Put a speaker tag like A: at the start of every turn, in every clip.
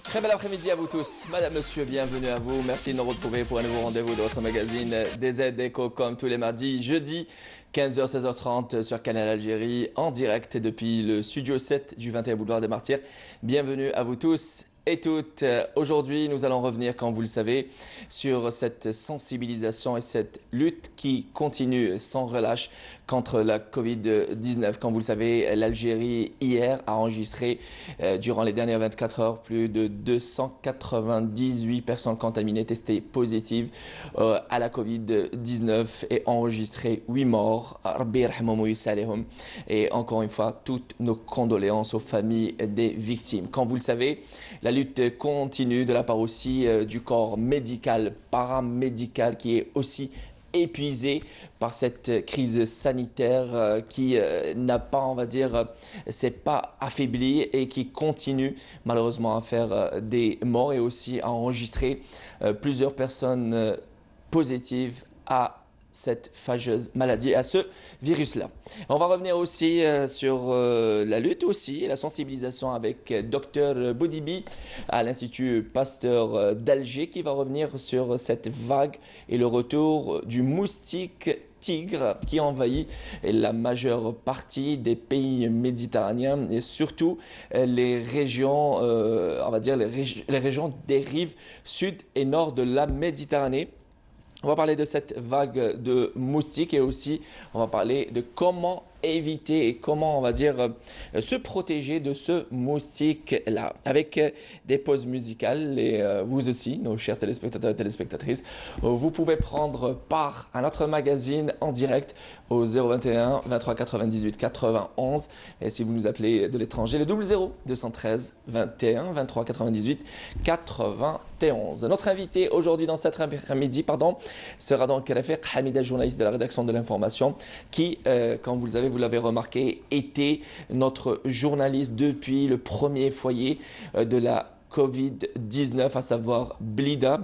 A: Très bel après-midi à vous tous. Madame, monsieur, bienvenue à vous. Merci de nous retrouver pour un nouveau rendez-vous de votre magazine DZ Echo comme tous les mardis, jeudi, 15h, 16h30 sur Canal Algérie, en direct depuis le studio 7 du 21 boulevard des Martyrs. Bienvenue à vous tous et toutes. Aujourd'hui, nous allons revenir, comme vous le savez, sur cette sensibilisation et cette lutte qui continue sans relâche contre la Covid-19. Comme vous le savez, l'Algérie, hier, a enregistré, durant les dernières 24 heures, plus de 298 personnes contaminées testées positives à la Covid-19 et enregistré 8 morts. Et encore une fois, toutes nos condoléances aux familles des victimes. Comme vous le savez, la lutte continue de la part aussi du corps médical, paramédical, qui est aussi épuisé par cette crise sanitaire qui n'a pas, on va dire, s'est pas affaibli et qui continue malheureusement à faire des morts et aussi à enregistrer plusieurs personnes positives à cette fâcheuse maladie, à ce virus-là. On va revenir aussi sur la lutte aussi, la sensibilisation avec Dr Boudibi à l'Institut Pasteur d'Alger qui va revenir sur cette vague et le retour du moustique tigre qui envahit la majeure partie des pays méditerranéens et surtout les régions, on va dire les régions des rives sud et nord de la Méditerranée. On va parler de cette vague de moustiques et aussi on va parler de comment éviter et comment, on va dire, se protéger de ce moustique-là. Avec des pauses musicales et vous aussi, nos chers téléspectateurs et téléspectatrices, vous pouvez prendre part à notre magazine en direct au 021 23 98 91. Et si vous nous appelez de l'étranger, le 00 213 21 23 98 91. Notre invité aujourd'hui dans cet après-midi, sera donc Rafik Hamida, journaliste de la rédaction de l'information, qui, comme vous le savez, vous l'avez remarqué, était notre journaliste depuis le premier foyer de la Covid-19, à savoir Blida,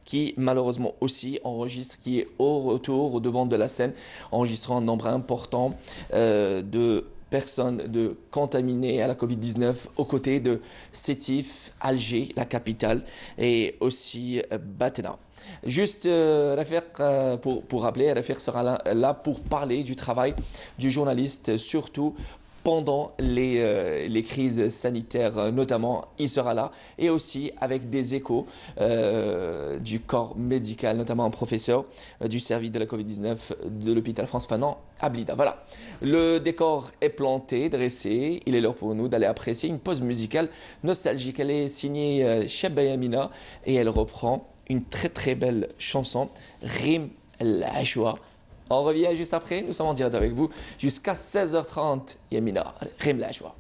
A: qui malheureusement aussi enregistre, qui est au retour, au devant de la scène, enregistrant un nombre important de personnes contaminées à la Covid-19 aux côtés de Sétif, Alger, la capitale, et aussi Batna. Juste, Rafik, pour rappeler, Rafik sera là pour parler du travail du journaliste, surtout pendant les crises sanitaires notamment, il sera là, et aussi avec des échos du corps médical, notamment un professeur du service de la Covid-19 de l'hôpital France Fanon à Blida. Voilà, le décor est planté, dressé, il est l'heure pour nous d'aller apprécier une pause musicale nostalgique. Elle est signée Chebba Yamina et elle reprend une très très belle chanson, Rim Lajwa. On revient juste après, nous sommes en direct avec vous jusqu'à 16h30. Yamina, Rim Lajwa.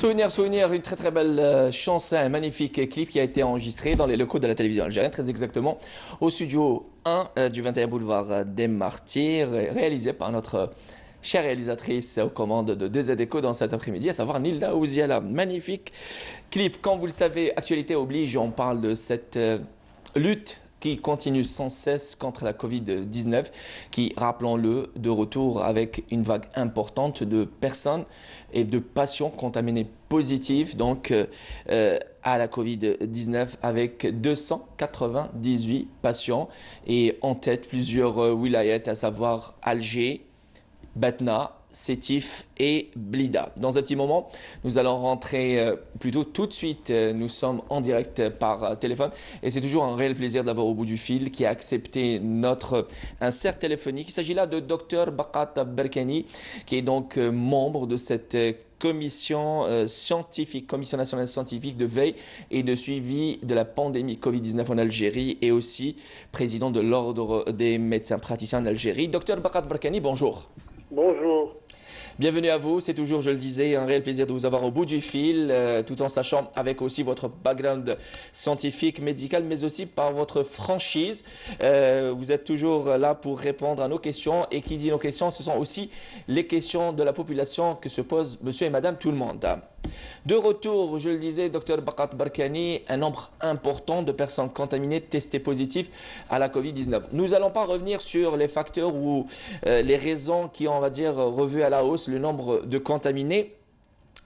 A: Souvenir, une très très belle chanson, un magnifique clip qui a été enregistré dans les locaux de la télévision algérienne, très exactement au studio 1 du 21 boulevard des Martyrs, réalisé par notre chère réalisatrice aux commandes de DZ Eco dans cet après-midi, à savoir Nilda Ouziala. Magnifique clip. Comme vous le savez, actualité oblige, on parle de cette lutte qui continue sans cesse contre la Covid-19, qui, rappelons-le, de retour avec une vague importante de personnes et de patients contaminés positifs donc, à la Covid-19 avec 298 patients et en tête plusieurs wilayats, à savoir Alger, Batna, Sétif et Blida. Dans un petit moment, nous allons rentrer plutôt tout de suite. Nous sommes en direct par téléphone et c'est toujours un réel plaisir d'avoir au bout du fil qui a accepté notre insert téléphonique. Il s'agit là de Dr Bakat Berkani qui est donc membre de cette commission scientifique, commission nationale scientifique de veille et de suivi de la pandémie Covid-19 en Algérie et aussi président de l'ordre des médecins praticiens en Algérie. Dr Bakat Berkani, bonjour.
B: Bonjour.
A: Bienvenue à vous, c'est toujours, je le disais, un réel plaisir de vous avoir au bout du fil, tout en sachant avec aussi votre background scientifique, médical, mais aussi par votre franchise. Vous êtes toujours là pour répondre à nos questions et qui dit nos questions, ce sont aussi les questions de la population que se posent monsieur et madame tout le monde. De retour, je le disais, Dr Bakat Berkani, un nombre important de personnes contaminées testées positives à la Covid-19. Nous n'allons pas revenir sur les facteurs ou les raisons qui ont, on va dire, revu à la hausse le nombre de contaminés.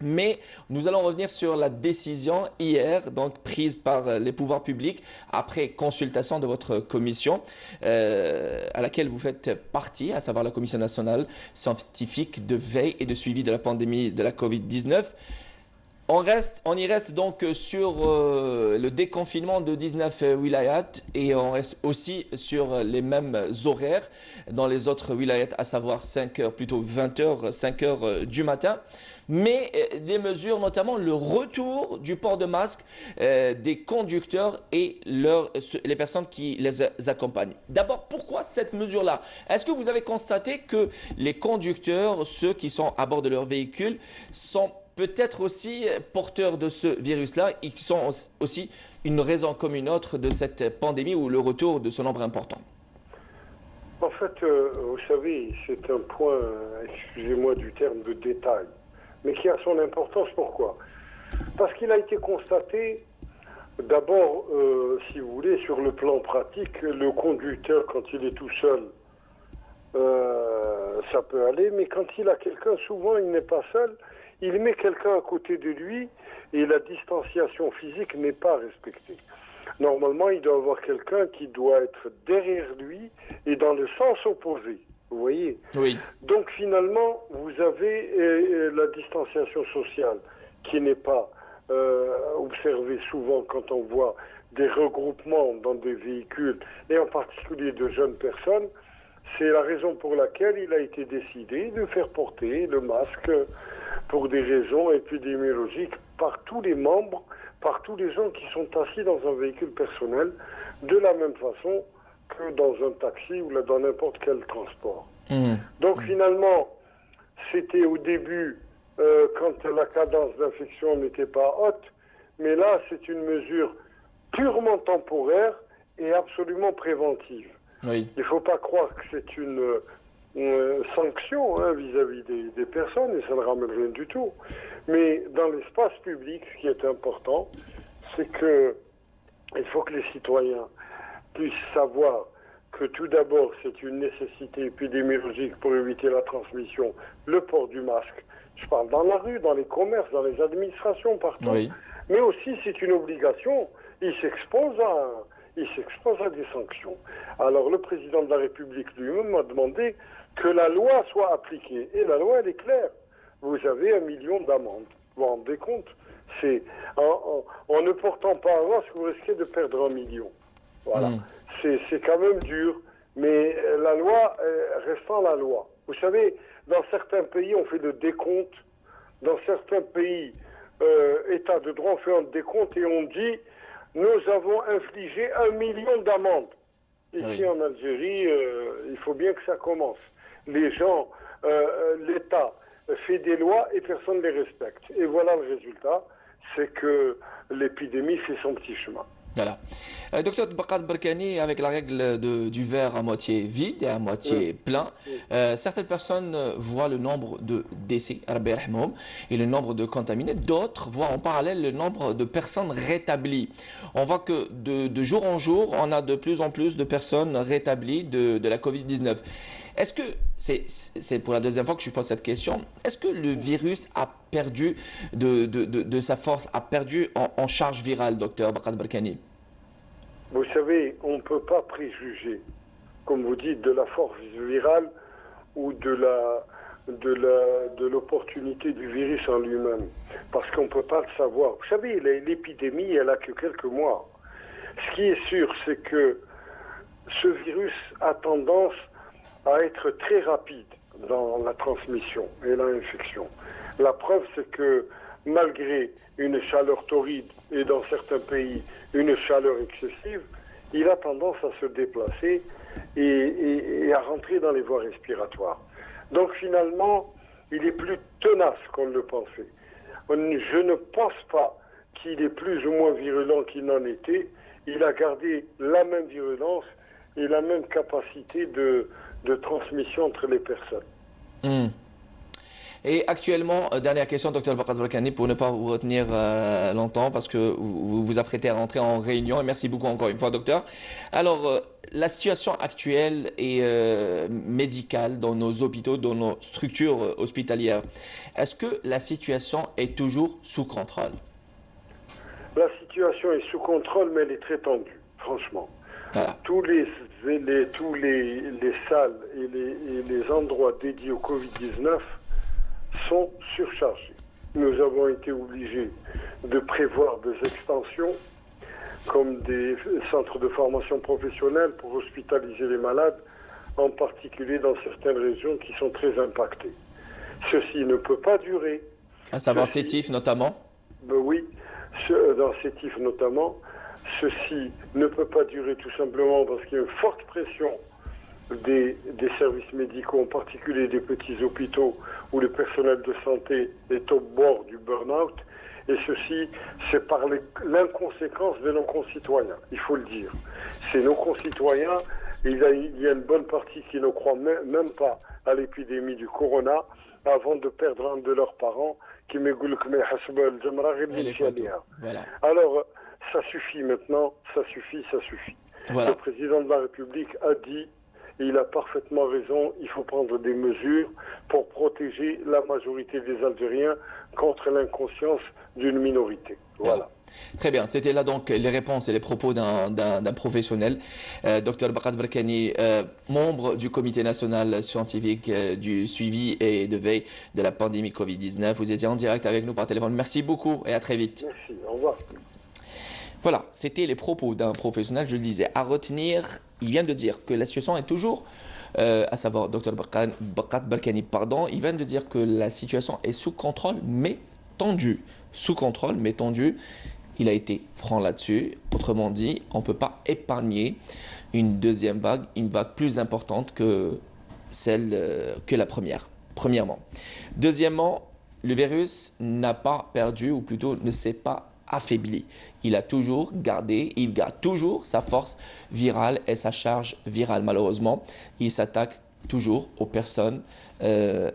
A: Mais nous allons revenir sur la décision hier, donc prise par les pouvoirs publics après consultation de votre commission à laquelle vous faites partie, à savoir la Commission nationale scientifique de veille et de suivi de la pandémie de la Covid-19. On y reste donc sur le déconfinement de 19 wilayats et on reste aussi sur les mêmes horaires dans les autres wilayats, à savoir 5 heures, plutôt 20 heures, 5 heures du matin. Mais des mesures, notamment le retour du port de masque des conducteurs et les personnes qui les accompagnent. D'abord, pourquoi cette mesure-là? Est-ce que vous avez constaté que les conducteurs, ceux qui sont à bord de leur véhicule, sont peut-être aussi porteurs de ce virus-là et qui sont aussi une raison comme une autre de cette pandémie ou le retour de ce nombre important?
B: En fait, vous savez, c'est un point, excusez-moi du terme, de détail, mais qui a son importance. Pourquoi? Parce qu'il a été constaté, d'abord, si vous voulez, sur le plan pratique, le conducteur, quand il est tout seul, ça peut aller, mais quand il a quelqu'un, souvent il n'est pas seul, il met quelqu'un à côté de lui et la distanciation physique n'est pas respectée. Normalement, il doit y avoir quelqu'un qui doit être derrière lui et dans le sens opposé. Vous voyez?
A: Oui.
B: Donc finalement, vous avez la distanciation sociale qui n'est pas observée souvent quand on voit des regroupements dans des véhicules et en particulier de jeunes personnes. C'est la raison pour laquelle il a été décidé de faire porter le masque pour des raisons épidémiologiques par tous les membres, par tous les gens qui sont assis dans un véhicule personnel, de la même façon que dans un taxi ou dans n'importe quel transport. Donc finalement, c'était au début, quand la cadence d'infection n'était pas haute, mais là c'est une mesure purement temporaire et absolument préventive.
A: Oui.
B: Il ne faut pas croire que c'est une sanction vis-à-vis des personnes, et ça ne ramène rien du tout. Mais dans l'espace public, ce qui est important, c'est que il faut que les citoyens puissent savoir que tout d'abord, c'est une nécessité épidémiologique pour éviter la transmission, le port du masque. Je parle dans la rue, dans les commerces, dans les administrations, partout.
A: Oui.
B: Mais aussi, c'est une obligation. Ils s'exposent à des sanctions. Alors, le président de la République lui-même m'a demandé que la loi soit appliquée. Et la loi, elle est claire. Vous avez 1 million d'amendes. Vous vous rendez compte? C'est en ne portant pas un masque, vous risquez de perdre 1 million. Voilà. C'est quand même dur. Mais la loi restant la loi. Vous savez, dans certains pays, on fait le décompte. Dans certains pays, État de droit, on fait un décompte et on dit nous avons infligé 1 million d'amendes. Ici, en Algérie, il faut bien que ça commence. Les gens, l'État fait des lois et personne ne les respecte. Et voilà le résultat, c'est que l'épidémie fait son petit chemin.
A: Voilà. Docteur Bakrat Barkani, avec la règle du verre à moitié vide et à moitié plein, certaines personnes voient le nombre de décès, Rabbi yarhamhum, et le nombre de contaminés. D'autres voient en parallèle le nombre de personnes rétablies. On voit que de jour en jour, on a de plus en plus de personnes rétablies de la Covid-19. Est-ce que, c'est pour la deuxième fois que je pose cette question, est-ce que le virus a perdu de sa force, a perdu en charge virale, docteur Bakrat Barkani?
B: Vous savez, on ne peut pas préjuger, comme vous dites, de la force virale ou de l'opportunité du virus en lui-même, parce qu'on ne peut pas le savoir. Vous savez, l'épidémie, elle a que quelques mois. Ce qui est sûr, c'est que ce virus a tendance à être très rapide dans la transmission et l'infection. La preuve, c'est que malgré une chaleur torride et dans certains pays une chaleur excessive, il a tendance à se déplacer et à rentrer dans les voies respiratoires. Donc finalement, il est plus tenace qu'on ne le pensait. Je ne pense pas qu'il est plus ou moins virulent qu'il n'en était. Il a gardé la même virulence et la même capacité de transmission entre les personnes.
A: Et actuellement, dernière question, docteur Bakrat Barkani, pour ne pas vous retenir longtemps, parce que vous vous apprêtez à rentrer en réunion, et merci beaucoup encore une fois, docteur. Alors, la situation actuelle est médicale dans nos hôpitaux, dans nos structures hospitalières. Est-ce que la situation est toujours sous contrôle?
B: La situation est sous contrôle, mais elle est très tendue, franchement. Voilà. Tous les salles et les endroits dédiés au Covid-19 sont surchargés. Nous avons été obligés de prévoir des extensions comme des centres de formation professionnelle pour hospitaliser les malades, en particulier dans certaines régions qui sont très impactées. Ceci ne peut pas durer.
A: À savoir Sétif notamment?
B: Oui, dans Sétif notamment. Ceci ne peut pas durer tout simplement parce qu'il y a une forte pression des services médicaux, en particulier des petits hôpitaux où le personnel de santé est au bord du burn-out. Et ceci, c'est par l'inconséquence de nos concitoyens, il faut le dire. C'est nos concitoyens, il y a une bonne partie qui ne croient même pas à l'épidémie du corona avant de perdre un de leurs parents qui
A: voilà.
B: Alors, ça suffit maintenant, ça suffit.
A: Voilà.
B: Le président de la République a dit, et il a parfaitement raison, il faut prendre des mesures pour protéger la majorité des Algériens contre l'inconscience d'une minorité. Voilà.
A: Très bien, c'était là donc les réponses et les propos d'un professionnel, Dr Bakrat Barkani, membre du comité national scientifique du suivi et de veille de la pandémie Covid-19. Vous étiez en direct avec nous par téléphone. Merci beaucoup et à très vite.
B: Merci, au revoir.
A: Voilà, c'était les propos d'un professionnel, je le disais. À retenir, il vient de dire que la situation est toujours, à savoir Dr Bakrat Barkani, pardon, il vient de dire que la situation est sous contrôle mais tendue. Sous contrôle mais tendue. Il a été franc là-dessus. Autrement dit, on ne peut pas épargner une deuxième vague, une vague plus importante que celle que la première, premièrement. Deuxièmement, le virus n'a pas perdu, ou plutôt ne s'est pas affaibli. Il a toujours gardé, il garde toujours sa force virale et sa charge virale. Malheureusement, il s'attaque toujours aux personnes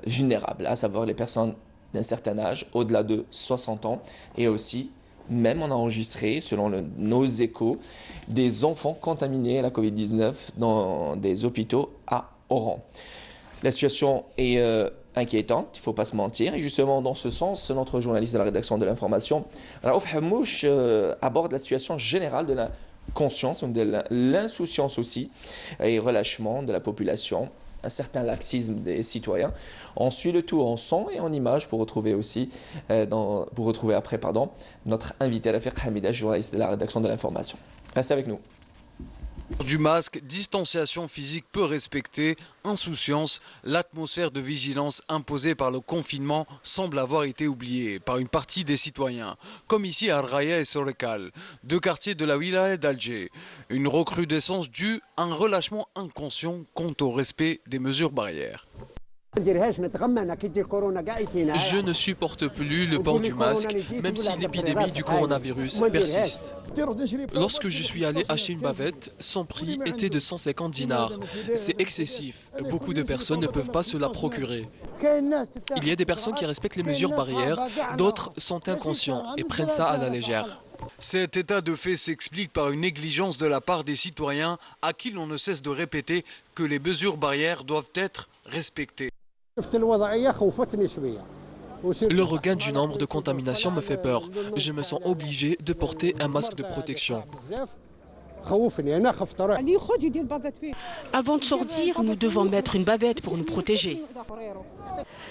A: vulnérables, à savoir les personnes d'un certain âge, au-delà de 60 ans, et aussi, même on a enregistré, selon nos échos, des enfants contaminés à la Covid-19 dans des hôpitaux à Oran. La situation est inquiétante, il ne faut pas se mentir. Et justement, dans ce sens, notre journaliste de la rédaction de l'information, Raouf Hamouche, aborde la situation générale de la conscience, de l'insouciance aussi, et relâchement de la population, un certain laxisme des citoyens. On suit le tout en son et en image pour retrouver aussi, après, notre invité à la Fiqh Hamida, journaliste de la rédaction de l'information. Restez avec nous.
C: Du masque, distanciation physique peu respectée, insouciance, l'atmosphère de vigilance imposée par le confinement semble avoir été oubliée par une partie des citoyens, comme ici à Arraya et Sorekal, deux quartiers de la wilaya d'Alger. Une recrudescence due à un relâchement inconscient quant au respect des mesures barrières. Je ne supporte plus le port du masque, même si l'épidémie du coronavirus persiste. Lorsque je suis allé acheter une bavette, son prix était de 150 dinars. C'est excessif. Beaucoup de personnes ne peuvent pas se la procurer. Il y a des personnes qui respectent les mesures barrières, d'autres sont inconscients et prennent ça à la légère. Cet état de fait s'explique par une négligence de la part des citoyens à qui l'on ne cesse de répéter que les mesures barrières doivent être respectées. Le regain du nombre de contaminations me fait peur. Je me sens obligé de porter un masque de protection.
D: Avant de sortir, nous devons mettre une bavette pour nous protéger.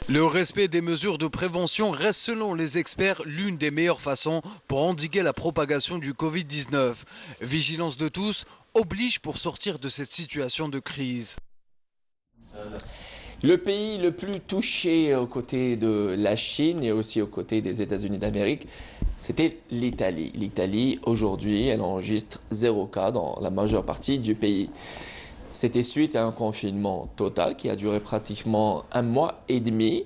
C: Le respect des mesures de prévention reste selon les experts l'une des meilleures façons pour endiguer la propagation du Covid-19. Vigilance de tous oblige pour sortir de cette situation de crise.
A: Le pays le plus touché aux côtés de la Chine et aussi aux côtés des États-Unis d'Amérique, c'était l'Italie. L'Italie, aujourd'hui, elle enregistre 0 cas dans la majeure partie du pays. C'était suite à un confinement total qui a duré pratiquement 1 mois et demi.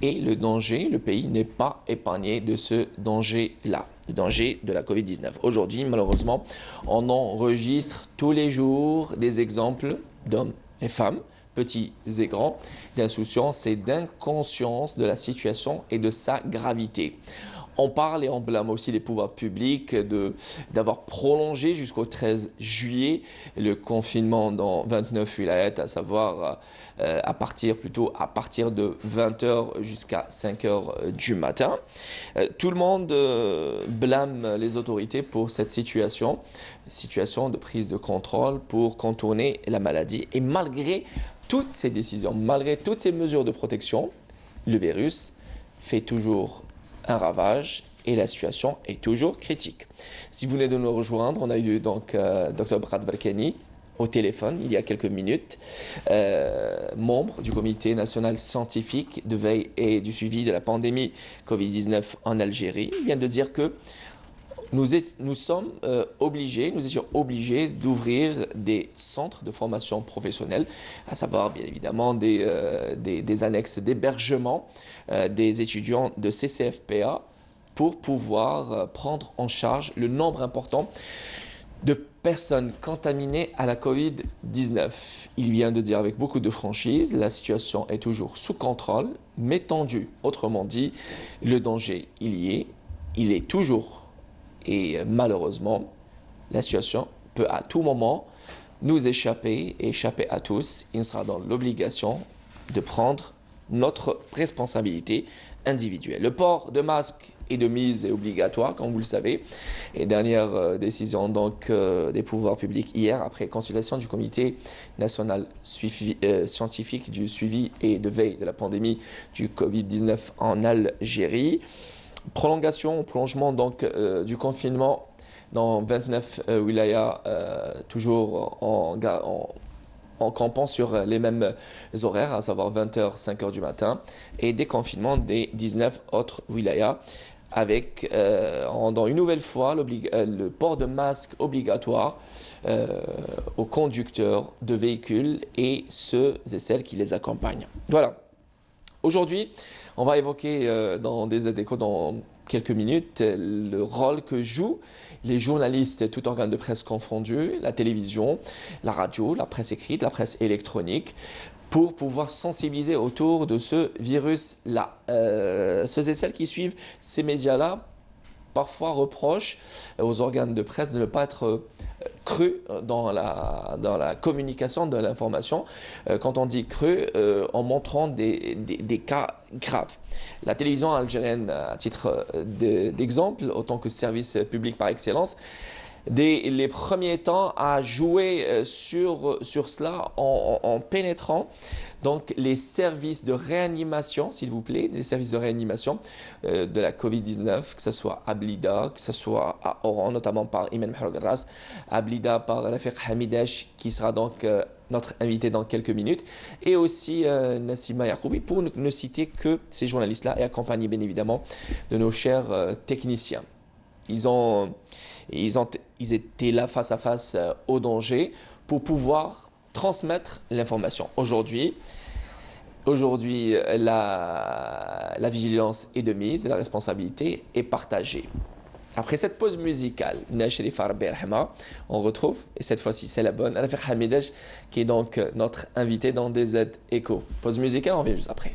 A: Et le danger, le pays n'est pas épargné de ce danger-là, le danger de la Covid-19. Aujourd'hui, malheureusement, on enregistre tous les jours des exemples d'hommes et femmes, petits et grands, d'insouciance et d'inconscience de la situation et de sa gravité. On parle et on blâme aussi les pouvoirs publics d'avoir prolongé jusqu'au 13 juillet le confinement dans 29 wilayats, à savoir à partir de 20h jusqu'à 5h du matin. Tout le monde blâme les autorités pour cette situation de prise de contrôle pour contourner la maladie. Et malgré toutes ces décisions, malgré toutes ces mesures de protection, le virus fait toujours un ravage et la situation est toujours critique. Si vous venez de nous rejoindre, on a eu donc Dr Brad Barkani au téléphone il y a quelques minutes, membre du comité national scientifique de veille et du suivi de la pandémie Covid-19 en Algérie. Il vient de dire que nous étions obligés d'ouvrir des centres de formation professionnelle, à savoir bien évidemment des annexes d'hébergement des étudiants de CCFPA pour pouvoir prendre en charge le nombre important de personnes contaminées à la Covid-19. Il vient de dire avec beaucoup de franchise, la situation est toujours sous contrôle, mais tendue. Autrement dit, le danger, il est toujours. Et malheureusement, la situation peut à tout moment nous échapper et échapper à tous. Il sera dans l'obligation de prendre notre responsabilité individuelle. Le port de masque et de mise est obligatoire, comme vous le savez. Et dernière décision donc des pouvoirs publics hier, après consultation du comité national scientifique du suivi et de veille de la pandémie du Covid-19 en Algérie. Prolongement donc du confinement dans 29 wilayas, toujours en campant sur les mêmes horaires, à savoir 20h, 5h du matin, et déconfinement des 19 autres wilayas, avec en rendant une nouvelle fois le port de masque obligatoire aux conducteurs de véhicules et ceux et celles qui les accompagnent. Voilà. Aujourd'hui, on va évoquer dans des échos dans quelques minutes le rôle que jouent les journalistes, tout organes de presse confondus, la télévision, la radio, la presse écrite, la presse électronique, pour pouvoir sensibiliser autour de ce virus-là. Ceux et celles qui suivent ces médias-là parfois reprochent aux organes de presse de ne pas être crus dans la communication de l'information. Quand on dit crus, en montrant des cas graves. La télévision algérienne, à titre d'exemple, autant que service public par excellence, dès les premiers temps a joué sur cela en pénétrant donc les services de réanimation, s'il vous plaît, les services de réanimation de la Covid-19, que ce soit à Blida, que ce soit à Oran, notamment par Iman Mahrogras, à Blida par Rafiq Hamidash, qui sera donc notre invité dans quelques minutes, et aussi Nassima Yacoubi, pour ne citer que ces journalistes-là, et accompagnés bien évidemment de nos chers techniciens. Ils étaient là face à face au danger pour pouvoir transmettre l'information. Aujourd'hui, Aujourd'hui, la vigilance est de mise et la responsabilité est partagée. Après cette pause musicale, on retrouve, et cette fois-ci c'est la bonne, Rafiq Hamidej, qui est donc notre invité dans DZ Echo. Pause musicale, on revient juste après.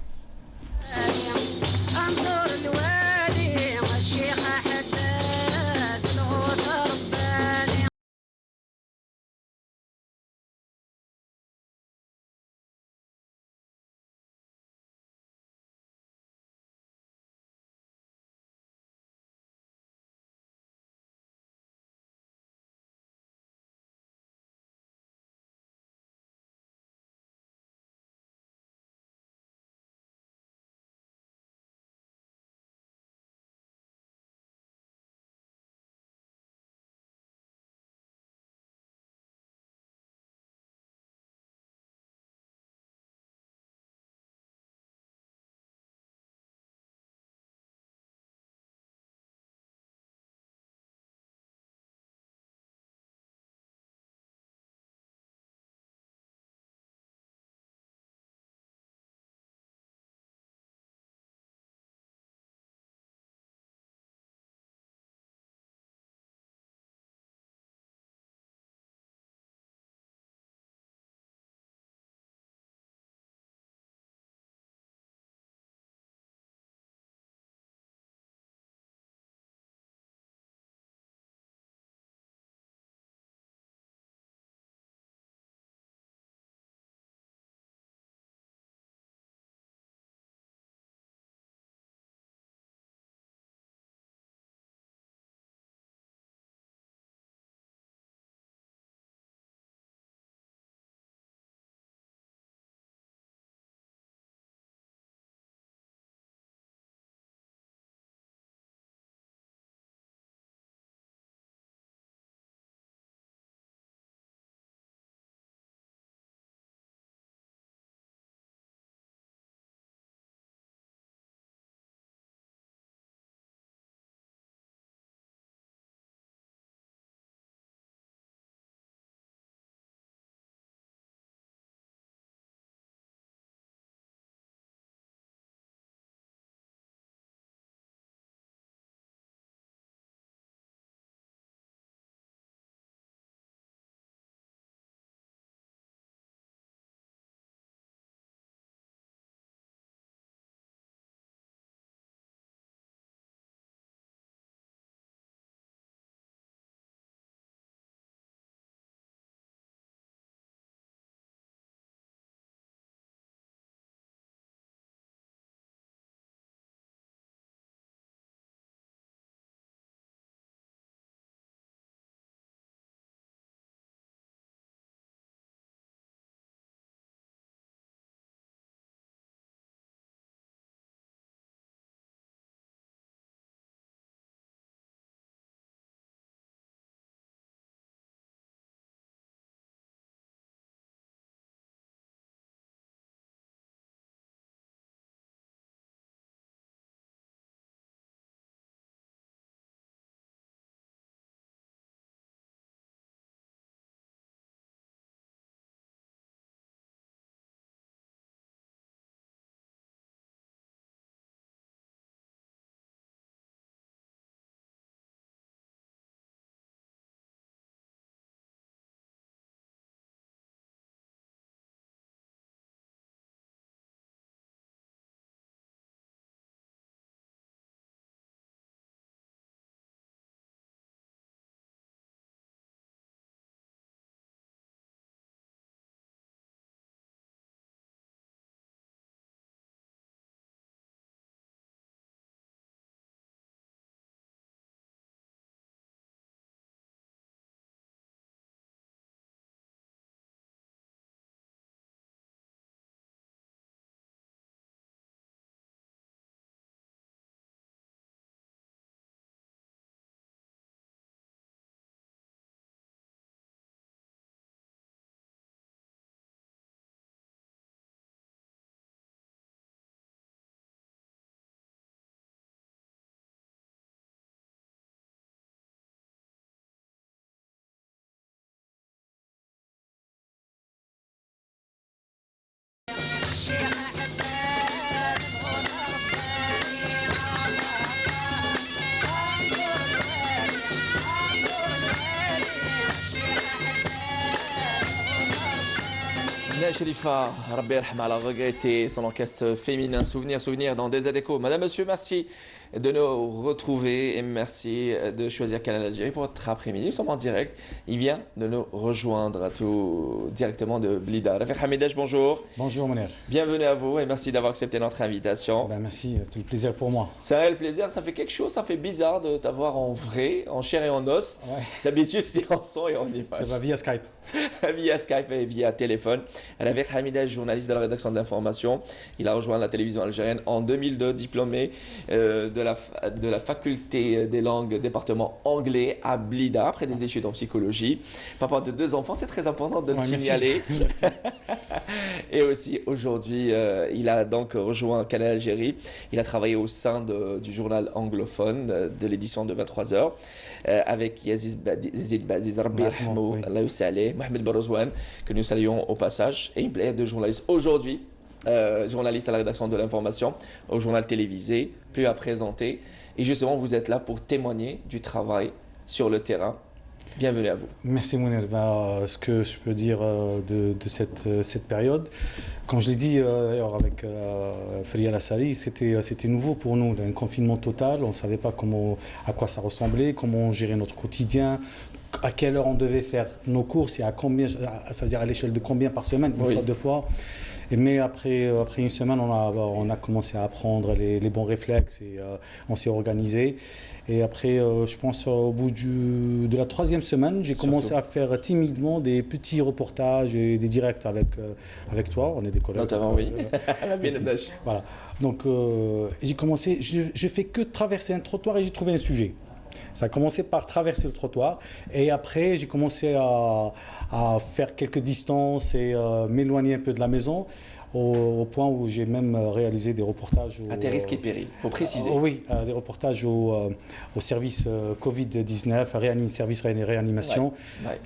A: Sherifa, Rabbi Rahma, a regretté son orchestre féminin. Souvenir dans des échos. Madame, monsieur, merci de nous retrouver et merci de choisir Canal Algérie pour votre après-midi. Nous sommes en direct. Il vient de nous rejoindre tout directement de Blida. Rafik Hamidaj, bonjour.
E: Bonjour Mounir.
A: Bienvenue à vous et merci d'avoir accepté notre invitation.
E: Ben merci, c'est le plaisir pour moi.
A: C'est un réel plaisir. Ça fait quelque chose, ça fait bizarre de t'avoir en vrai, en chair et en os.
E: Ouais.
A: D'habitude, c'était en son et en image.
E: Ça va via Skype.
A: Via Skype et via téléphone. Rafik Hamidaj, journaliste de la rédaction de l'information. Il a rejoint la télévision algérienne en 2002, diplômé de la faculté des langues, département anglais à Blida, après des études en psychologie. Papa de 2 enfants, c'est très important de le signaler.
E: Merci.
A: Et aussi, aujourd'hui, il a donc rejoint Canal Algérie. Il a travaillé au sein du journal anglophone de l'édition de 23h avec Yazid Baziz, Rabbi Rahmou, Allah Saleh, Mohamed Barouzouane, que nous saluons au passage, et une pléiade de journalistes aujourd'hui. Journaliste à la rédaction de l'information, au journal télévisé, plus à présenter. Et justement, vous êtes là pour témoigner du travail sur le terrain. Bienvenue à vous.
E: Merci Mounir. Ce que je peux dire de cette période, comme je l'ai dit d'ailleurs avec Fria Lassari, c'était nouveau pour nous, un confinement total. On ne savait pas à quoi ça ressemblait, comment on gérait notre quotidien, à quelle heure on devait faire nos courses et à combien, c'est-à-dire à l'échelle de combien par semaine, une fois, 2 fois. Mais après une semaine, on a commencé à apprendre les bons réflexes et on s'est organisé. Et après, je pense au bout de la 3e semaine, j'ai commencé à faire timidement des petits reportages et des directs avec toi. On est des collègues.
A: Notamment, oui.
E: Voilà. Donc, j'ai commencé, je fais que traverser un trottoir et j'ai trouvé un sujet. Ça a commencé par traverser le trottoir et après j'ai commencé à faire quelques distances et m'éloigner un peu de la maison au point où j'ai même réalisé des reportages.
A: À tes risques et périls, il faut préciser.
E: Oui, des reportages au service Covid-19, service réanimation,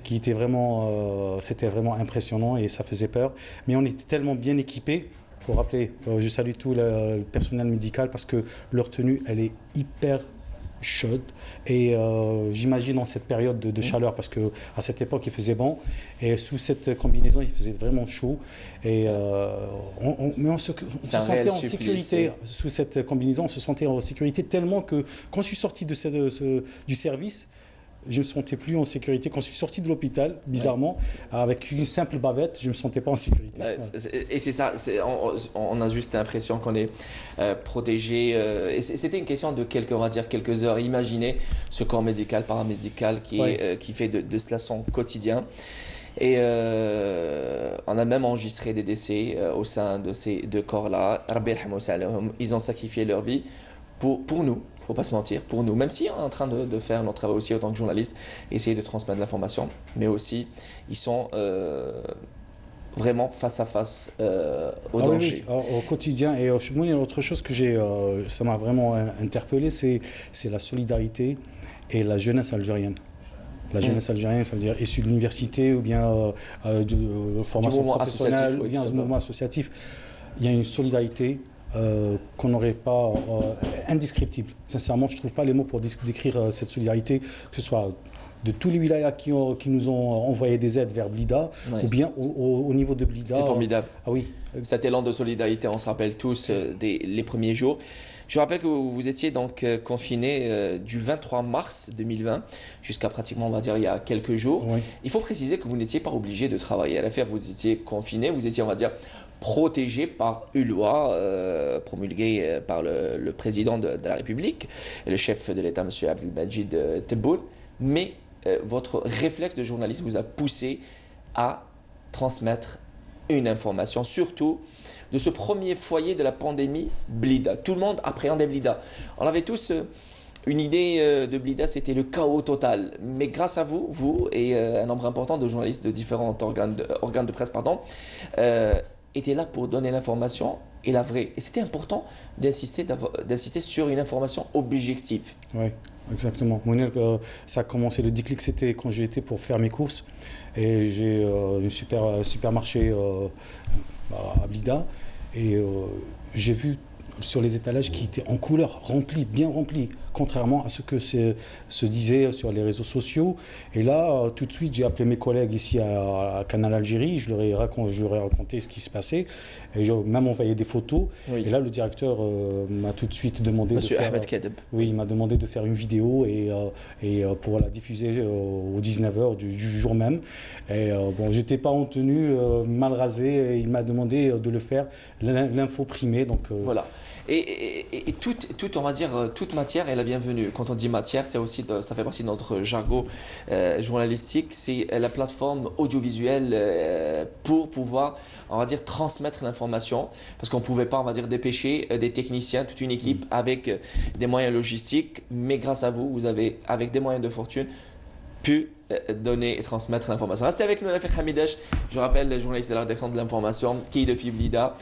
E: qui était vraiment, c'était vraiment impressionnant et ça faisait peur. Mais on était tellement bien équipés. Il faut rappeler, je salue tout le personnel médical parce que leur tenue, elle est hyper chaude et j'imagine en cette période de chaleur parce que à cette époque il faisait bon et sous cette combinaison il faisait vraiment chaud et on se sentait en sécurité sous cette combinaison, on se sentait en sécurité tellement que quand je suis sorti du service, je ne me sentais plus en sécurité. Quand je suis sorti de l'hôpital, bizarrement, avec une simple bavette, je ne me sentais pas en sécurité.
A: Et c'est ça, on a juste l'impression qu'on est protégé. Et c'était une question de quelques heures. Imaginez ce corps médical, paramédical qui fait de cela son quotidien. Et on a même enregistré des décès au sein de ces 2 corps-là. Ils ont sacrifié leur vie pour nous. Il ne faut pas se mentir, pour nous, même si on est en train de faire notre travail aussi en tant que journaliste, essayer de transmettre l'information, mais aussi ils sont vraiment face à face au danger.
E: Oui, au quotidien. Et moi, il y a autre chose que ça m'a vraiment interpellé, c'est la solidarité et la jeunesse algérienne. La jeunesse algérienne, ça veut dire issue de l'université ou bien de formation professionnelle ou bien du mouvement associatif. Il y a une solidarité qu'on n'aurait pas indescriptible. Sincèrement, je ne trouve pas les mots pour décrire cette solidarité, que ce soit de tous les wilayas qui nous ont envoyé des aides vers Blida, ou bien au niveau de Blida.
A: C'était formidable.
E: Ah oui.
A: Cet élan de solidarité, on se rappelle tous les premiers jours. Je rappelle que vous étiez donc confiné du 23 mars 2020 jusqu'à pratiquement, on va dire, il y a quelques jours.
E: Oui.
A: Il faut préciser que vous n'étiez pas obligé de travailler à l'affaire. Vous étiez confiné, vous étiez, on va dire, protégé par une loi promulguée par le président de la République et le chef de l'État, M. Abdelmadjid Tebboune. Mais votre réflexe de journaliste vous a poussé à transmettre une information, surtout de ce premier foyer de la pandémie, Blida. Tout le monde appréhendait Blida. On avait tous une idée de Blida, c'était le chaos total. Mais grâce à vous et un nombre important de journalistes de différents organes de presse, étaient là pour donner l'information et la vraie. Et c'était important d'insister sur une information objective.
E: Oui, exactement. Mounir, ça a commencé, le déclic, c'était quand j'ai été pour faire mes courses. Et j'ai un supermarché à Blida. Et j'ai vu sur les étalages qui étaient en couleur, remplis, bien remplis, contrairement à ce que se disait sur les réseaux sociaux. Et là, tout de suite, j'ai appelé mes collègues ici à Canal Algérie, je leur ai raconté ce qui se passait, et j'ai même envoyé des photos.
A: Oui.
E: Et là, le directeur m'a tout de suite demandé
A: Monsieur
E: de faire...
A: Ahmed Kadeb.
E: Oui, il m'a demandé de faire une vidéo et pour la diffuser aux 19h du jour même. Et bon, j'étais pas en tenue, mal rasé, et il m'a demandé de le faire, l'info primée. Donc,
A: Voilà. Et toute, on va dire, toute matière est la bienvenue. Quand on dit matière, c'est aussi, ça fait partie de notre jargon journalistique. C'est la plateforme audiovisuelle pour pouvoir, on va dire, transmettre l'information. Parce qu'on ne pouvait pas, on va dire, dépêcher des techniciens, toute une équipe avec des moyens logistiques. Mais grâce à vous, vous avez, avec des moyens de fortune, pu donner et transmettre l'information. Restez avec nous, Rafiq Hamidache. Je rappelle, le journaliste de la rédaction de l'information, qui depuis Blida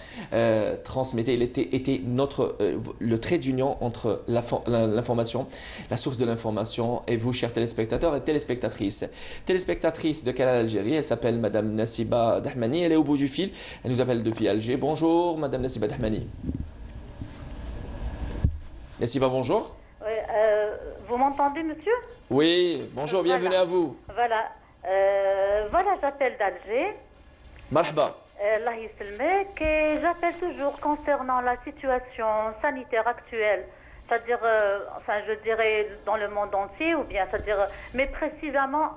A: transmettait, il était le trait d'union entre l'information, la source de l'information, et vous, chers téléspectateurs et téléspectatrices. Téléspectatrice de Canal Algérie, elle s'appelle Madame Nassiba Dahmani, elle est au bout du fil, elle nous appelle depuis Alger. Bonjour, Madame Nassiba Dahmani. Nassiba, bonjour.
F: Oui, vous m'entendez, monsieur?
A: Oui, bonjour, bienvenue à vous.
F: Voilà, voilà, j'appelle d'Alger.
A: Marhaba.
F: Allah yisselmek, et j'appelle toujours concernant la situation sanitaire actuelle, c'est-à-dire, enfin, je dirais dans le monde entier, ou bien, c'est-à-dire, mais précisément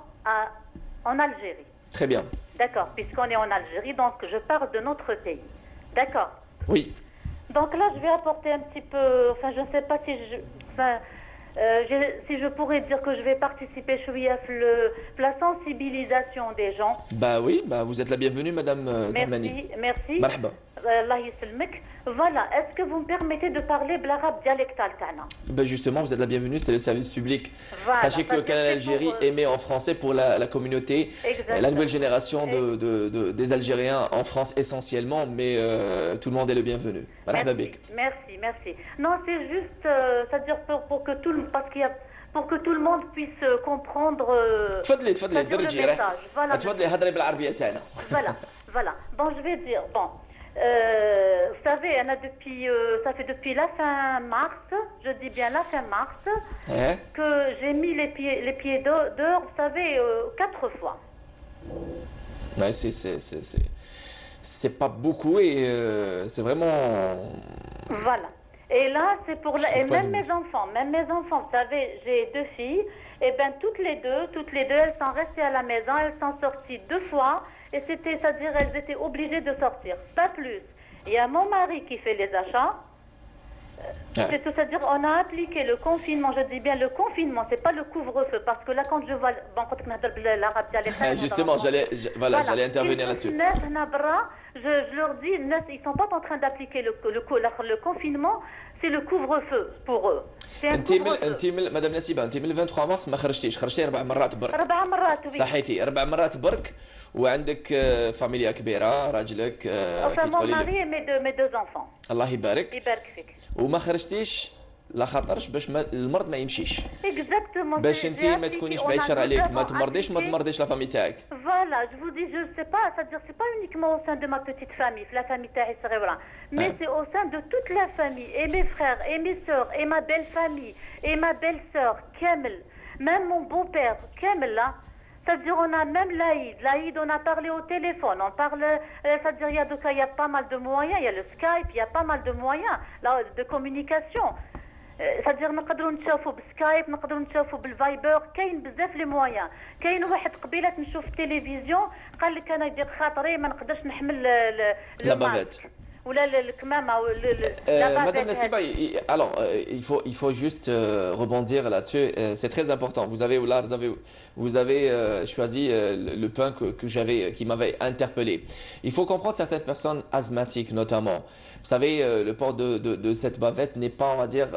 F: en Algérie.
A: Très bien.
F: D'accord, puisqu'on est en Algérie, donc je parle de notre pays. D'accord.
A: Oui.
F: Donc là, je vais apporter un petit peu, enfin, je ne sais pas si si je pourrais dire que je vais participer à la sensibilisation des gens.
A: Bah oui, bah vous êtes la bienvenue, Madame Dahmani.
F: Merci.
A: Marhaba.
F: Allah yisselmek. Voilà, est-ce que vous me permettez de parler l'arabe dialectal tana?
A: Ben justement, vous êtes la bienvenue, c'est le service public.
F: Voilà,
A: Sachez que Canal Algérie émet en français pour la communauté, la nouvelle génération des Algériens en France essentiellement, mais tout le monde est le bienvenu.
F: Merci. Non, c'est juste, c'est-à-dire pour que pour que tout le monde puisse comprendre.
A: تفضلي
F: le message. Voilà.
A: تفضلي هضري بالعربية تاعنا.
F: Voilà. Bon, je vais dire, vous savez, ça fait depuis la fin mars, je dis bien la fin mars, que j'ai mis les pieds dehors, vous savez, 4 fois.
A: Ouais, c'est pas beaucoup et c'est vraiment...
F: Voilà. Et là, c'est pour et même mes enfants, vous savez, j'ai 2 filles, et bien toutes les deux, elles sont restées à la maison, elles sont sorties 2 fois, et c'est-à-dire elles étaient obligées de sortir, pas plus. Il y a mon mari qui fait les achats. C'est-à-dire on a appliqué le confinement, je dis bien le confinement, c'est pas le couvre-feu, parce que là quand je vois, l'arabe dialectal,
A: justement, j'allais intervenir là-dessus.
F: Je leur dis, ils sont pas en train d'appliquer le confinement, c'est le couvre-feu pour eux.
A: انت مدام نسيبه انت من 23 مارس ما خرجتي 4 مرات برك.
F: 4 مرات
A: صحيتي 4 مرات برك وعندك فاميليا كبيره راجلك
F: كي تقولي لي mes 2 enfants.
A: الله يبارك
F: فيك.
A: وما خرجتيش لا خاطرش باش المرض ما يمشيش.
F: Exactement.
A: باش انت ما تكونيش بعيد شر عليك ما تمرضيش لا فامي تاعك.
F: Voilà, je vous dis, je ne sais pas, c'est-à-dire c'est pas uniquement au sein de ma petite famille, la famille تاعي صغيرة, mais c'est au sein de toute la famille, et mes frères, et mes sœurs, et ma belle-famille, et ma belle-sœur, Kamel, même mon beau-père, Kamel là, c'est-à-dire on a même l'Aïd, on a parlé au téléphone, on parle, c'est-à-dire il y a pas mal de moyens, il y a le Skype, il y a pas mal de moyens là, de communication. C'est-à-dire نقدروا نشوفوا بسكايب نقدروا نشوفوا بالفايبر كاين بزاف لي مويان كاين واحد قبيلات نشوف التلفزيون قال لك انا يضيق خاطري ما نقدرش نحمل
A: لا بافيت
F: ولا الكمامه
A: Madame Nassiba, alors il faut juste rebondir là-dessus. C'est très important. Vous avez choisi le point qui m'avait interpellé. Il faut comprendre certaines personnes asthmatiques notamment. Vous savez, le port de cette bavette n'est pas, on va dire,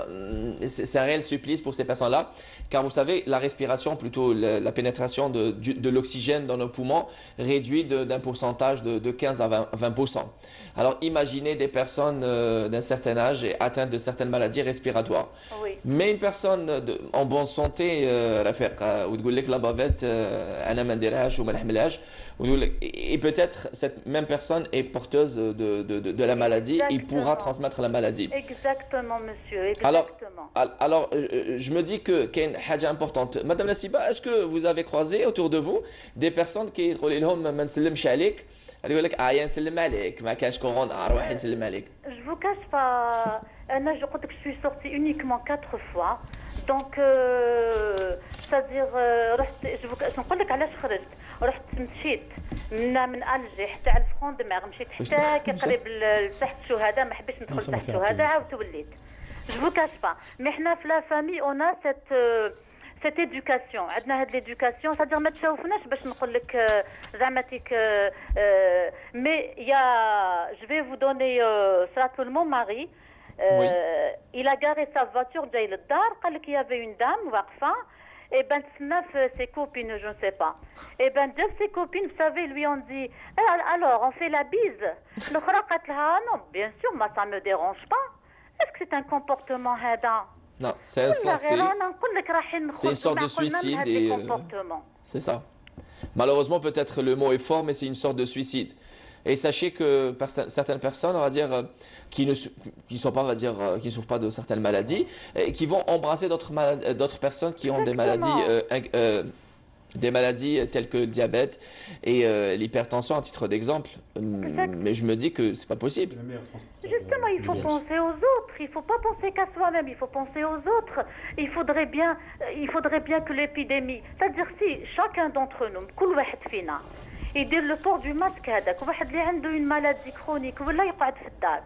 A: c'est un réel supplice pour ces personnes-là, car vous savez, la respiration, plutôt la pénétration de l'oxygène dans nos poumons réduit d'un pourcentage de 15 à 20%. Alors imaginez des personnes d'un certain âge et atteintes de certaines maladies respiratoires.
F: Oui.
A: Mais une personne en bonne santé, رفيق وتقول لك لا بافيت انا ما نديرهاش وما نحملهاش Et peut-être cette même personne est porteuse de la maladie, il pourra transmettre la maladie.
F: Exactement, monsieur,
A: Alors,
F: exactement.
A: je me dis que qu'il y a une chose importante. Madame Nassiba, est-ce que vous avez croisé autour de vous des personnes qui disent لهم ما نسلمش عليك؟ يقول لك نسلم عليك ما كاش كورونا روح نسلم عليك.
F: Je vous cache pas, je crois que je suis sortie uniquement 4 fois. Donc, c'est-à-dire, je نقول لك علاش خرجت. رحت مشيت من ألجي حتى على الفرون دماغ مشيت حتى قريب لتحت الشهداء ما حبيتش ندخل تحت الشهداء عاودت وليت. Je vous cache pas. Mais حنا في la famille on a cette éducation. عندنا هاد l'éducation, c'est-à-dire ما تشوفناش باش نقول لك زعما تيك mais il y a je vais vous donner ça tout mon mari il a garé sa voiture جاي للدار قال لك il y avait une dame واقفه et ben ses copines je ne sais pas et ben deux ses copines vous savez lui ont dit alors on fait la bise l'autre قالت لها non bien sûr moi ça me dérange pas est-ce que c'est un comportement هذا
A: Non, c'est insensé. C'est une sorte de suicide et c'est ça. Malheureusement, peut-être le mot est fort, mais c'est une sorte de suicide. Et sachez que certaines personnes, on va dire, qui sont pas, on va dire, qui souffrent pas de certaines maladies, et qui vont embrasser d'autres personnes qui ont des maladies telles que le diabète et l'hypertension à titre d'exemple. Mais je me dis que c'est pas possible.
F: Justement, il faut penser aux autres. Il ne faut pas penser qu'à soi-même. Il faut penser aux autres. Il faudrait bien que l'épidémie, c'est-à-dire si chacun d'entre nous, كل واحد فينا, يدير le port du masque هذاك, واحد اللي عنده une maladie chronique ولا يقعد في الدار,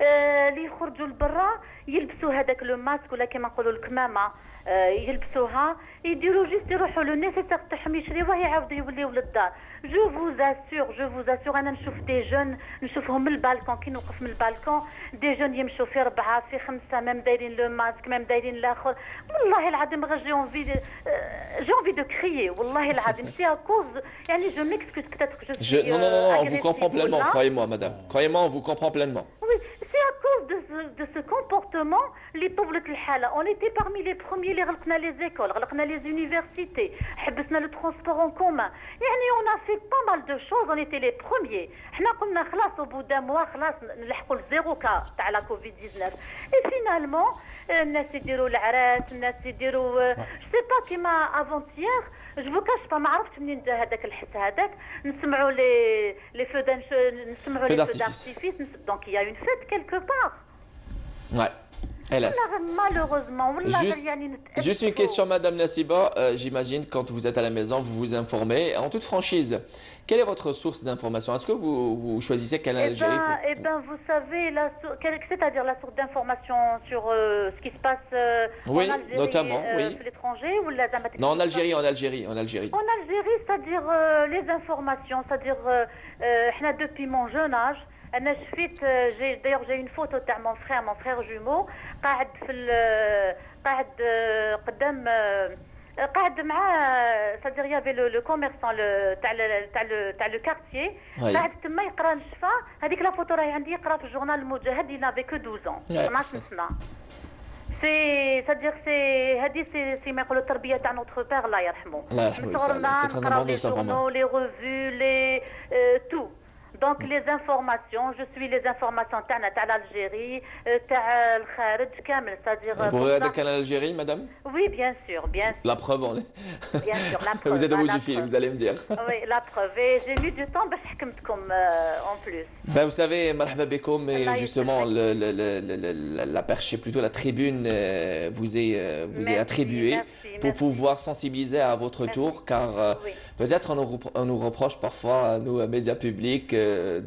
F: اللي يخرجوا لبرا يلبسوا هذاك لو ماسك ولا كما نقولوا الكمامه يلبسوها يديروا جيست يروحوا لو نيسيسير تاعهم يشريوه يعاودوا يوليو للدار. جو فوز اسور انا نشوف دي جون نشوفهم من البالكون كي نوقف من البالكون دي جون يمشوا في 4 في 5 ميم دايرين لو ماسك ميم دايرين الاخر والله العظيم غير جي انفي دو كريي والله العظيم سي ا كوز يعني جو ميكسكوز peut-être que je suis
A: non, on vous comprend pleinement, croyez-moi madame. Croyez-moi, on vous comprend pleinement.
F: Oui, c'est à cause de ce comportement les pauvres الحالة. On était parmi les premiers اللي غلقنا les écoles, غلقنا les universités, حبسنا le transport en commun. يعني on a fait pas mal de choses, on était les premiers. حنا قلنا خلاص au bout d'un mois خلاص نلحقوا الزيرو كا تاع لا كوفيد 19. Et finalement الناس يديروا العراس, الناس يديروا je sais pas كيما avant-hier. Je vous cache pas, ما عرفت منين جا هذاك الحس هذاك نسمعوا les feux نسمعوا les feux d'artifice donc il y a une fête quelque part.
A: Ouais. Hélas.
F: Malheureusement.
A: Juste une question, Madame Nassiba. J'imagine quand vous êtes à la maison, vous vous informez. En toute franchise, quelle est votre source d'information? Est-ce que vous choisissez quelle Algérie
F: vous savez, c'est-à-dire la source d'information sur ce qui se passe
A: oui,
F: en Algérie,
A: notamment, oui.
F: à l'étranger ou la
A: Non, en Algérie. En Algérie,
F: c'est-à-dire les informations, c'est-à-dire depuis mon jeune âge. أنا شفيت d'ailleurs j'ai une photo تاع mon frère jumeau قاعد قاعد قدام قاعد مع c'est-à-dire il y avait le commerçant تاع le quartier قاعد تما يقرا نشفى هذيك لا فوتو راهي عندي يقرا في الجورنال المجاهد il n'avait que 12 ans 12 سنة c'est-à-dire c'est ما يقولوا التربيه تاع notre père الله يرحمه
A: الله يرحمه c'est très important de savoir
F: les revues les tout. Donc les informations, je suis les informations تاعنا تاع l'Algérie, تاع الخارج كامل, c'est-à-dire.
A: Vous regardez quelle Algérie, madame?
F: Oui, bien sûr.
A: La preuve,
F: Bien sûr, la preuve.
A: Vous êtes au bout du fil, vous allez me dire.
F: Oui, la preuve. Et j'ai mis du temps, حكمتكم en plus.
A: Ben, vous savez, marhaba bikoum, mais justement, la perche, plutôt la tribune, vous est attribuée pour pouvoir sensibiliser à votre tour, car peut-être on nous reproche parfois, nous, médias publics,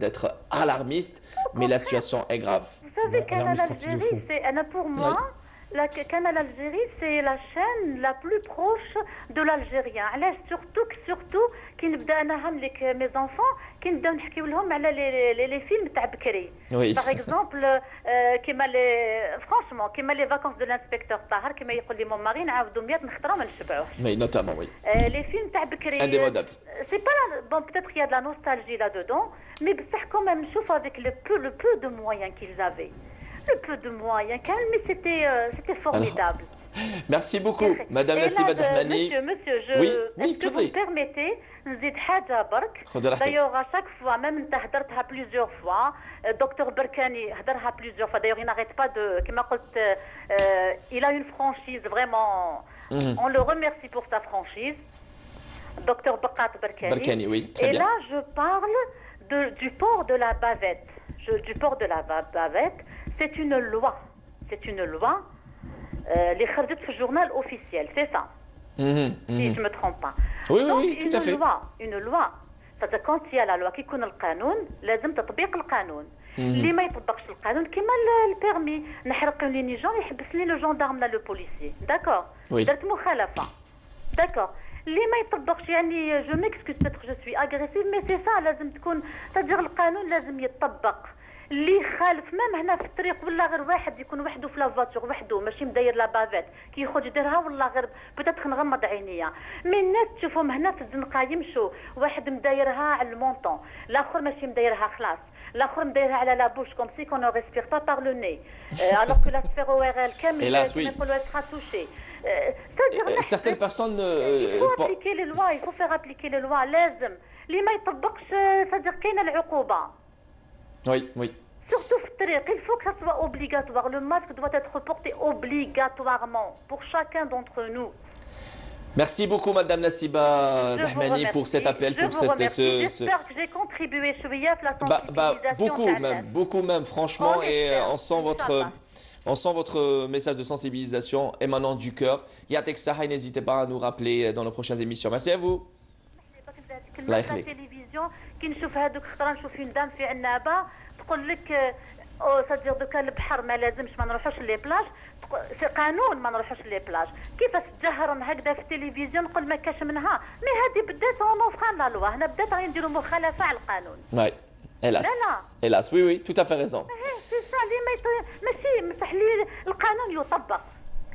A: d'être alarmistes, mais la situation est grave.
F: Vous savez, Canal Algérie, pour moi, Canal Algérie, c'est la chaîne la plus proche de l'Algérien. Surtout, كي نبدا انا هملك mes enfants, كي نبداو نحكيو لهم على les films تاع بكري. Par exemple, كيما franchement, كيما les vacances de l'inspecteur طاهر, كيما يقول لي mon mari نعاودوا 100 نخطروا ما نشبعوش.
A: Oui, notamment, oui.
F: Les films تاع بكري.
A: Indémodable.
F: C'est pas bon, peut-être qu'il y a de la nostalgie là-dedans, mais بصح quand même نشوف avec le peu de moyens qu'ils avaient. Le peu de moyens, mais c'était formidable.
A: Merci beaucoup, Madame Nassiba Dahmani.
F: Monsieur,
A: oui,
F: est-ce que vous me permettez نزيد حاجة برك d'ailleurs à chaque fois même انت هدرتها plusieurs fois docteur Berkani هدرها plusieurs fois d'ailleurs il n'arrête pas de كما قلت il a une franchise vraiment on le remercie pour sa franchise docteur Bakat Berkani
A: oui, très
F: et
A: bien.
F: là je parle du port de la bavette du port de la bavette c'est une loi اللي خرجت في الجورنال officiel c'est ça si je me trompe pas.
A: Oui,
F: Donc,
A: oui, tout à fait.
F: Une loi. C'est-à-dire quand il y a la loi qui يكون القانون لازم تطبيق القانون. اللي ما يطبقش القانون كيما البيرمي نحرق لي نيجون يحبس لي لو جوندارم لا لو بوليسي. داكور. درت مخالفة. داكور. اللي ما يطبقش يعني جو ميكسكوز بيتر جو سوي اغريسيف مي سي سا لازم تكون تدير القانون لازم يطبق. اللي خالف مام هنا في الطريق ولا غير واحد يكون وحده في لافاتور وحده ماشي مداير لا بافيت كي يخرج يديرها ولا غير بوتيتر نغمض عينيا مي الناس تشوفهم هنا في الزنقه يمشوا واحد مدايرها على المونطون الاخر ماشي مدايرها خلاص الاخر مدايرها على لا بوش كوم سي كون ريسبير با بار لو ني الوغ كو لا سفير او ار ال كامل يقولوا اسرا توشي
A: certaines personnes
F: il faut appliquer les lois il faut faire appliquer les lois لازم اللي ما يطبقش صدق كاينه العقوبه.
A: Oui.
F: Surtout في الطريق, il faut que ça soit obligatoire. Le masque doit être porté obligatoirement pour chacun d'entre nous.
A: Merci beaucoup, Madame Nassiba Dahmani, pour cet appel, pour cette.
F: J'espère que j'ai contribué à la sensibilisation.
A: Beaucoup même, franchement, et on sent votre message de sensibilisation émanant du cœur. Yatek Sahay, n'hésitez pas à nous rappeler dans nos prochaines émissions. Merci à vous.
F: الله يخليك. التلفزيون كي نشوف هذوك خطره نشوف في ندام في عنابه تقول لك صدير دوكا البحر ما لازمش ما نروحوش لي بلاج سي قانون ما نروحوش لي بلاج كيفاش تجهرن هكذا في التلفزيون نقول ما كاش منها مي هذه بدات اونوفخان لا لوا هنا بدات غادي نديروا مخالفه على القانون.
A: Oui, hélas, oui, tout à fait raison.
F: سي سا اللي ماشي مسح لي القانون يطبق.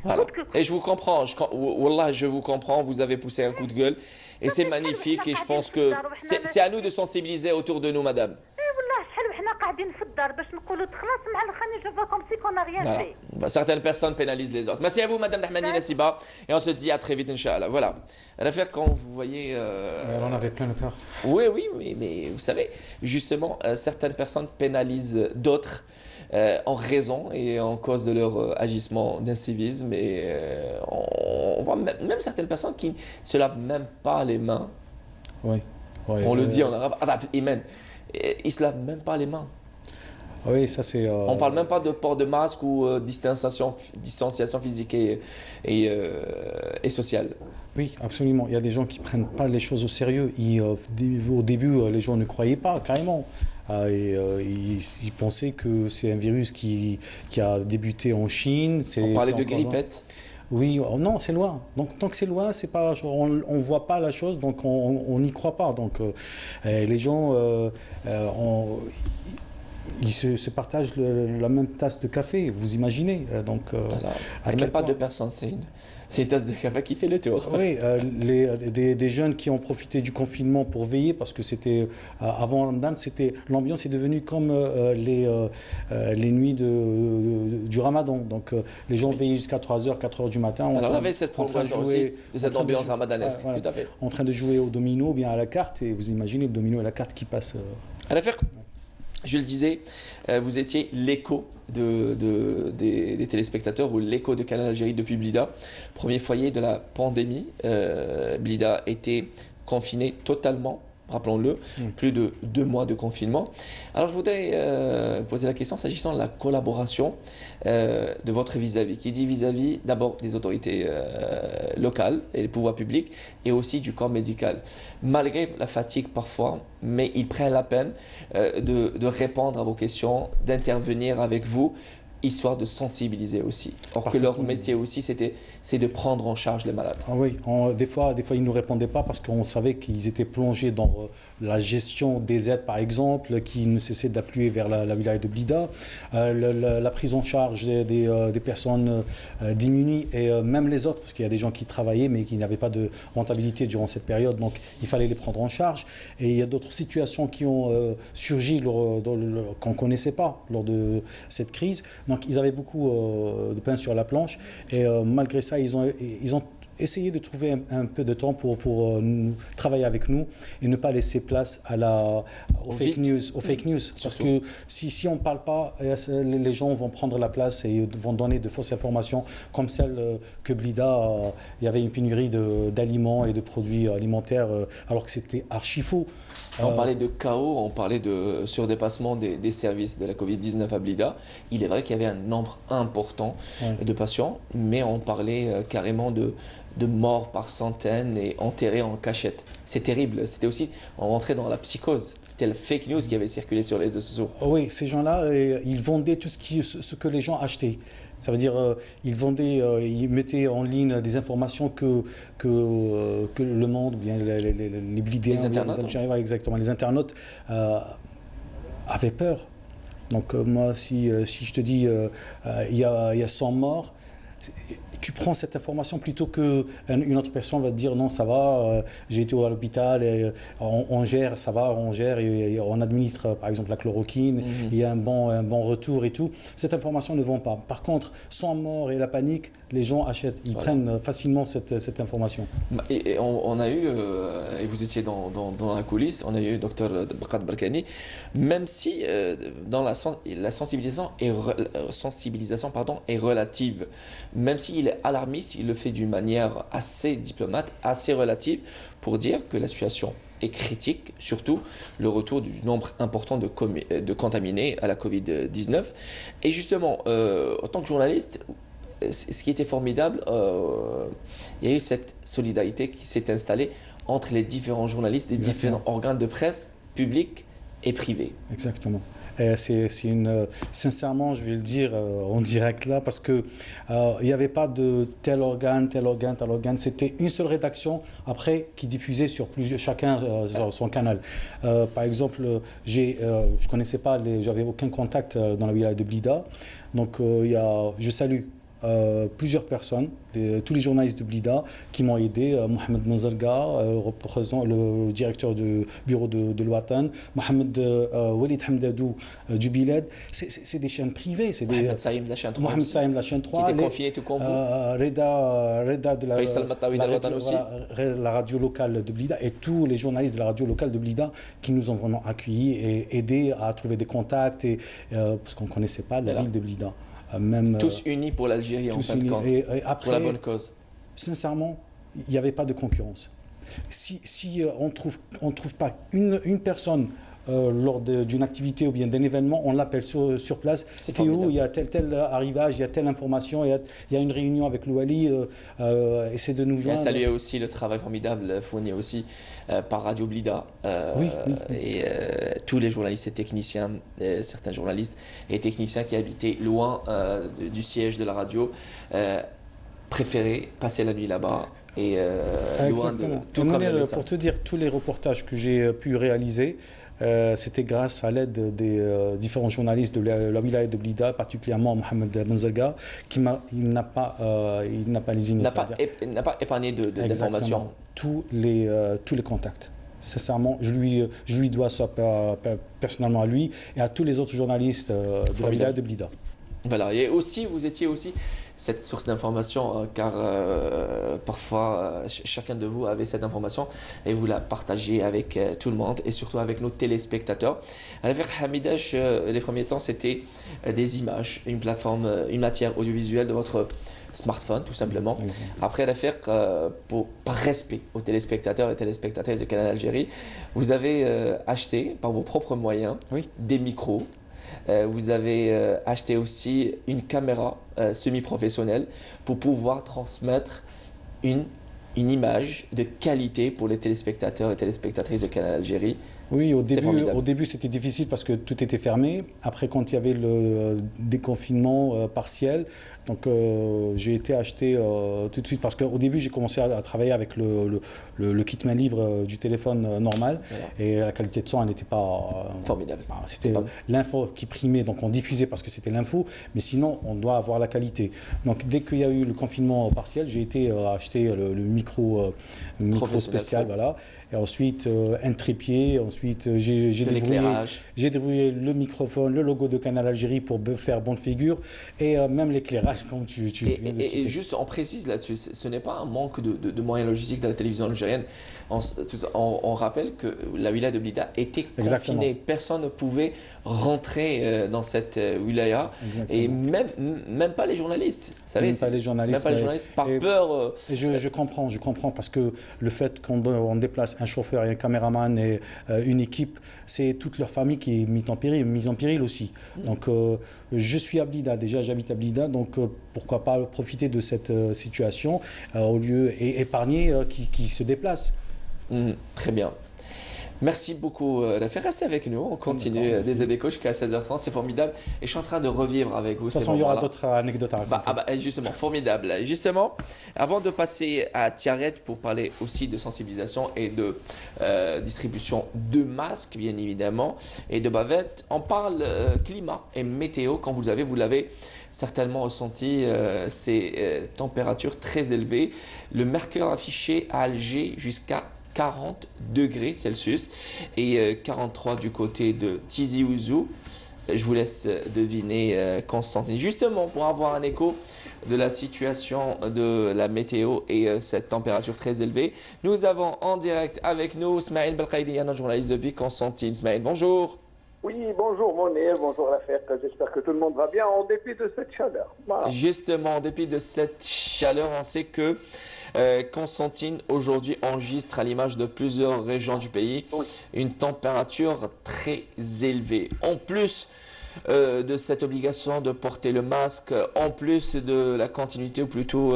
A: Voilà. Et je vous comprends, Wallah, je vous comprends, vous avez poussé un coup de gueule et c'est magnifique et je pense que c'est à nous de sensibiliser autour de nous, madame. Voilà. Certaines personnes pénalisent les autres. Merci à vous, madame Dahmani Nassiba, et on se dit à très vite, Inch'Allah. Voilà. À l'affaire, quand vous voyez...
E: Elle en avait plein le cœur.
A: Oui, mais vous savez, justement, certaines personnes pénalisent d'autres en raison et en cause de leur agissement d'incivisme. Et on voit même certaines personnes qui ne se lavent même pas les mains.
E: Oui.
A: On le dit en arabe, ils ne se lavent même pas les mains.
E: Oui, ça c'est...
A: On ne parle même pas de port de masque ou distanciation physique et sociale.
E: Oui, absolument. Il y a des gens qui ne prennent pas les choses au sérieux. Au début, les gens ne croyaient pas, carrément. Ils pensaient que c'est un virus qui a débuté en Chine.
A: On parlait de grippette.
E: Oui, non, c'est loin. Donc tant que c'est loin, c'est pas, on ne voit pas la chose, donc on n'y croit pas. Donc les gens, ils se partagent la même tasse de café, vous imaginez. Donc,
A: voilà. Même pas deux personnes, c'est une tasse de café qui fait le tour.
E: Oui, des jeunes qui ont profité du confinement pour veiller, parce que c'était avant Ramadan, l'ambiance est devenue comme les nuits du Ramadan. Donc les gens veillaient jusqu'à 3h, 4h du matin.
A: Alors on avait cette prolongation aussi de cette ambiance ramadanesque, voilà, tout à fait.
E: En train de jouer au domino ou bien à la carte, et vous imaginez le domino et la carte qui passent.
A: À l'affaire, je le disais, vous étiez l'écho des téléspectateurs ou l'écho de Canal Algérie depuis Blida. Premier foyer de la pandémie, Blida était confiné totalement, rappelons-le, plus de 2 mois de confinement. Alors je voudrais poser la question s'agissant de la collaboration de votre vis-à-vis. Qui dit vis-à-vis d'abord des autorités locales et les pouvoirs publics et aussi du corps médical. Malgré la fatigue parfois, mais ils prennent la peine de répondre à vos questions, d'intervenir avec vous, histoire de sensibiliser aussi. Or que leur métier aussi, c'est de prendre en charge les malades.
E: Ah oui, des fois, ils ne nous répondaient pas parce qu'on savait qu'ils étaient plongés dans la gestion des aides, par exemple, qui ne cessait d'affluer vers la wilaya de Blida, la prise en charge des personnes démunies et même les autres, parce qu'il y a des gens qui travaillaient mais qui n'avaient pas de rentabilité durant cette période, donc il fallait les prendre en charge. Et il y a d'autres situations qui ont surgi qu'on ne connaissait pas lors de cette crise. Donc ils avaient beaucoup de pain sur la planche et malgré ça, ils ont essayé de trouver un peu de temps pour travailler avec nous et ne pas laisser place aux fake news. Parce que si on ne parle pas, les gens vont prendre la place et vont donner de fausses informations comme celle que Blida, il y avait une pénurie d'aliments et de produits alimentaires alors que c'était archi faux.
A: On parlait de chaos, on parlait de surdépassement des services de la Covid-19 à Blida. Il est vrai qu'il y avait un nombre important de patients, mais on parlait carrément de morts par centaines et enterrés en cachette. C'est terrible. C'était aussi, on rentrait dans la psychose. C'était la fake news qui avait circulé sur les réseaux sociaux.
E: Oui, ces gens-là, ils vendaient tout ce que les gens achetaient. Ça veut dire ils mettaient en ligne des informations que le monde, bien les blidéens, les internautes avaient peur. Donc moi, si je te dis il y a 100 morts, tu prends cette information plutôt qu'une autre personne va te dire non, ça va, j'ai été à l'hôpital, on gère, ça va, on gère, et on administre par exemple la chloroquine, il y a un bon retour et tout. Cette information ne vend pas. Par contre, sans mort et la panique, les gens achètent, ils prennent facilement cette information.
A: Et on a eu, et vous étiez dans la coulisse, on a eu Dr Baqat Barkani, même si dans la sensibilisation est relative, même s'il est alarmiste, il le fait d'une manière assez diplomate, assez relative, pour dire que la situation est critique, surtout le retour du nombre important de contaminés à la Covid-19. Et justement, en tant que journaliste, ce qui était formidable, il y a eu cette solidarité qui s'est installée entre les différents journalistes des différents organes de presse, publics et privés.
E: Exactement. Sincèrement, je vais le dire en direct là, parce que il n'y avait pas de tel organe. C'était une seule rédaction après qui diffusait sur chacun sur son canal. Par exemple, je connaissais pas, j'avais aucun contact dans la wilaya de Blida, donc je salue plusieurs personnes, tous les journalistes de Blida qui m'ont aidé, Mohamed Menzalga, le directeur du bureau de l'Ouatan, Mohamed Walid Hamdadou du Biled. C'est des chaînes privées.
A: Mohamed Saïm de la chaîne 3.
E: Mohamed Saïm de la chaîne 3.
A: Qui était confié tout comme vous.
E: Reda de la radio locale de Blida et tous les journalistes de la radio locale de Blida qui nous ont vraiment accueillis et aidés à trouver des contacts parce qu'on ne connaissait pas la ville de Blida.
A: Tous unis pour l'Algérie, en fin de compte,
E: après,
A: pour la bonne cause.
E: Sincèrement, il n'y avait pas de concurrence. Si on trouve pas une personne lors d'une activité ou bien d'un événement, on l'appelle sur place. Théo, il y a tel arrivage, il y a telle information, il y a une réunion avec l'Ouali, essaie de nous joindre.
A: Il a salué aussi le travail formidable fourni aussi par Radio Blida. Et tous les journalistes et techniciens, certains journalistes et techniciens qui habitaient loin du siège de la radio, préféraient passer la nuit là-bas. Et loin de tout comme le médecin.
E: Pour te dire, tous les reportages que j'ai pu réaliser, c'était grâce à l'aide des différents journalistes de la wilaya de Blida, particulièrement Mohamed Menzalga, il n'a pas lésiné.
A: Il n'a pas épargné d'informations.
E: Tous les contacts. Sincèrement, je lui dois ça personnellement à lui et à tous les autres journalistes de la wilaya de Blida.
A: Voilà, et aussi, vous étiez aussi cette source d'information, car parfois chacun de vous avait cette information et vous la partagez avec tout le monde et surtout avec nos téléspectateurs. Avec Hamidash, les premiers temps, c'était des images, une plateforme, une matière audiovisuelle de votre smartphone, tout simplement. Après l'affaire, par respect aux téléspectateurs et téléspectatrices de Canal Algérie, vous avez acheté par vos propres moyens des micros. Vous avez acheté aussi une caméra semi-professionnelle pour pouvoir transmettre une image de qualité pour les téléspectateurs et téléspectatrices de Canal Algérie.
E: Oui, au début c'était difficile parce que tout était fermé. Après, quand il y avait le déconfinement partiel, donc j'ai été acheter tout de suite parce qu'au début j'ai commencé à travailler avec le kit main libre du téléphone normal et la qualité de son elle n'était pas
A: formidable.
E: C'était l'info qui primait, donc on diffusait parce que c'était l'info, mais sinon on doit avoir la qualité. Donc dès qu'il y a eu le confinement partiel, j'ai été acheter le micro spécial, voilà. Et ensuite, un trépied. Ensuite, j'ai débrouillé le microphone, le logo de Canal Algérie pour faire bonne figure. Et même l'éclairage, comme tu viens de citer.
A: Et juste, on précise là-dessus, ce n'est pas un manque de moyens logistiques de la télévision algérienne. On rappelle que la wilaya de Blida était confinée. Personne ne pouvait rentrer dans cette wilaya. Et même pas les journalistes. Vous savez,
E: même pas les journalistes.
A: Par peur.
E: Et je comprends parce que le fait qu'on déplace un chauffeur et un caméraman et une équipe, c'est toute leur famille qui est mise en péril aussi. Donc je suis à Blida, déjà j'habite à Blida, donc pourquoi pas profiter de cette situation au lieu et épargner qui se déplacent.
A: Très bien. Merci beaucoup, Rafik. Restez avec nous. On continue des Échos jusqu'à 16h30. C'est formidable. Et je suis en train de revivre avec vous.
E: De toute façon, il y aura d'autres anecdotes à raconter.
A: Justement, formidable. Justement, avant de passer à Tiaret pour parler aussi de sensibilisation et de distribution de masques, bien évidemment, et de bavettes, on parle climat et météo. Quand vous l'avez certainement ressenti, ces températures très élevées. Le mercure affiché à Alger jusqu'à 40 degrés Celsius et 43 du côté de Tizi Ouzou. Je vous laisse deviner, Constantine. Justement, pour avoir un écho de la situation de la météo et cette température très élevée, nous avons en direct avec nous Smaïl Belkhaïdia, notre journaliste de vie. Constantine, Smaïl, bonjour.
G: Oui, bonjour Monet, bonjour Rafik. J'espère que tout le monde va bien en dépit de cette chaleur. Voilà.
A: Justement, en dépit de cette chaleur, on sait que Constantine aujourd'hui enregistre à l'image de plusieurs régions du pays une température très élevée. En plus de cette obligation de porter le masque, en plus de la continuité ou plutôt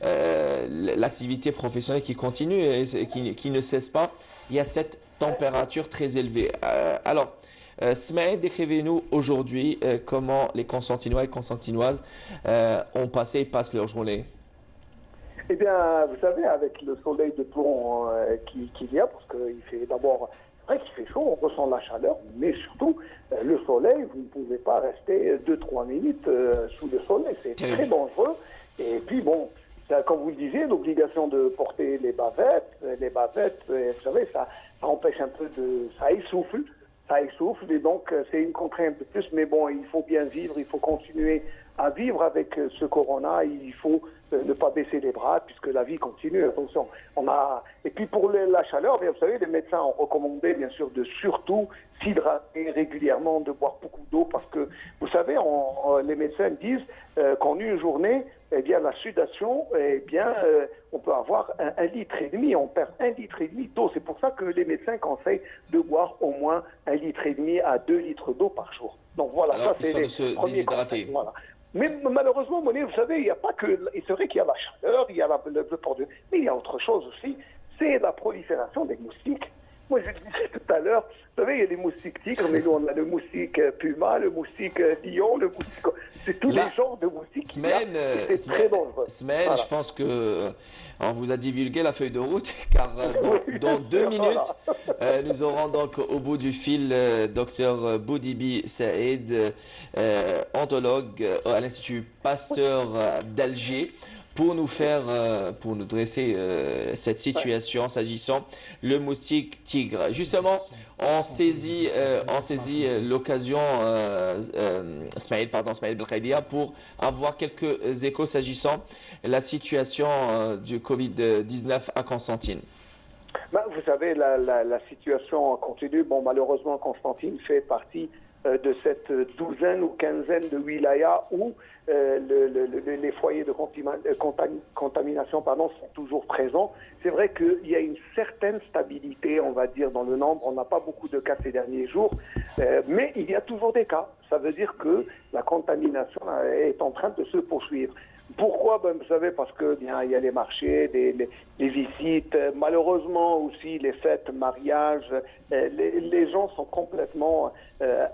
A: l'activité professionnelle qui continue et qui ne cesse pas, il y a cette température très élevée. Alors, Smaïl, décrivez-nous aujourd'hui comment les Constantinois et Constantinoises ont passé et passent leur journée.
G: Eh bien, vous savez, avec le soleil de plomb qu'il y a, parce qu'il fait d'abord, c'est vrai qu'il fait chaud, on ressent la chaleur, mais surtout, le soleil, vous ne pouvez pas rester 2-3 minutes sous le soleil, c'est très dangereux. Et puis bon, comme vous le disiez, l'obligation de porter les bavettes, vous savez, ça empêche un peu ça essouffle, et donc c'est une contrainte de plus, mais bon, il faut bien vivre, il faut continuer à vivre avec ce corona, il faut ne pas baisser les bras puisque la vie continue. Attention, et puis pour la chaleur, bien, vous savez, les médecins ont recommandé bien sûr de surtout s'hydrater régulièrement, de boire beaucoup d'eau parce que vous savez, les médecins disent qu'en une journée, eh bien la sudation, on peut avoir 1,5 litre, on perd 1,5 litre d'eau. C'est pour ça que les médecins conseillent de boire au moins 1,5 litre à 2 litres d'eau par jour. Donc voilà,
A: alors,
G: ça c'est les premiers conseils. Voilà. Mais malheureusement, Monet, vous savez, il n'y a pas que... C'est vrai qu'il y a la chaleur, il y a le port de... Mais il y a autre chose aussi, c'est la prolifération des moustiques. Moi, je le disais tout à l'heure, vous savez, il y a les moustiques tigres, mais nous, on a le moustique puma, le moustique lion, le moustique... C'est tous les genres de moustiques. C'est très dangereux.
A: Smaïl, voilà. Je pense qu'on vous a divulgué la feuille de route, car dans 2 minutes, nous aurons donc au bout du fil Dr Boudibi Saïd, oncologue à l'Institut Pasteur d'Alger, pour nous dresser cette situation s'agissant le moustique tigre. Justement, on saisit l'occasion, Smaïl Belkhaïdia, pour avoir quelques échos s'agissant la situation du Covid-19 à Constantine.
G: Vous savez, la situation continue. Bon, malheureusement, Constantine fait partie de cette douzaine ou quinzaine de wilayas où les foyers de contamination sont toujours présents. C'est vrai qu'il y a une certaine stabilité, on va dire, dans le nombre. On n'a pas beaucoup de cas ces derniers jours, mais il y a toujours des cas. Ça veut dire que la contamination est en train de se poursuivre. Pourquoi? Vous savez, parce que il y a les marchés, les visites, malheureusement aussi les fêtes, mariages. Les gens sont complètement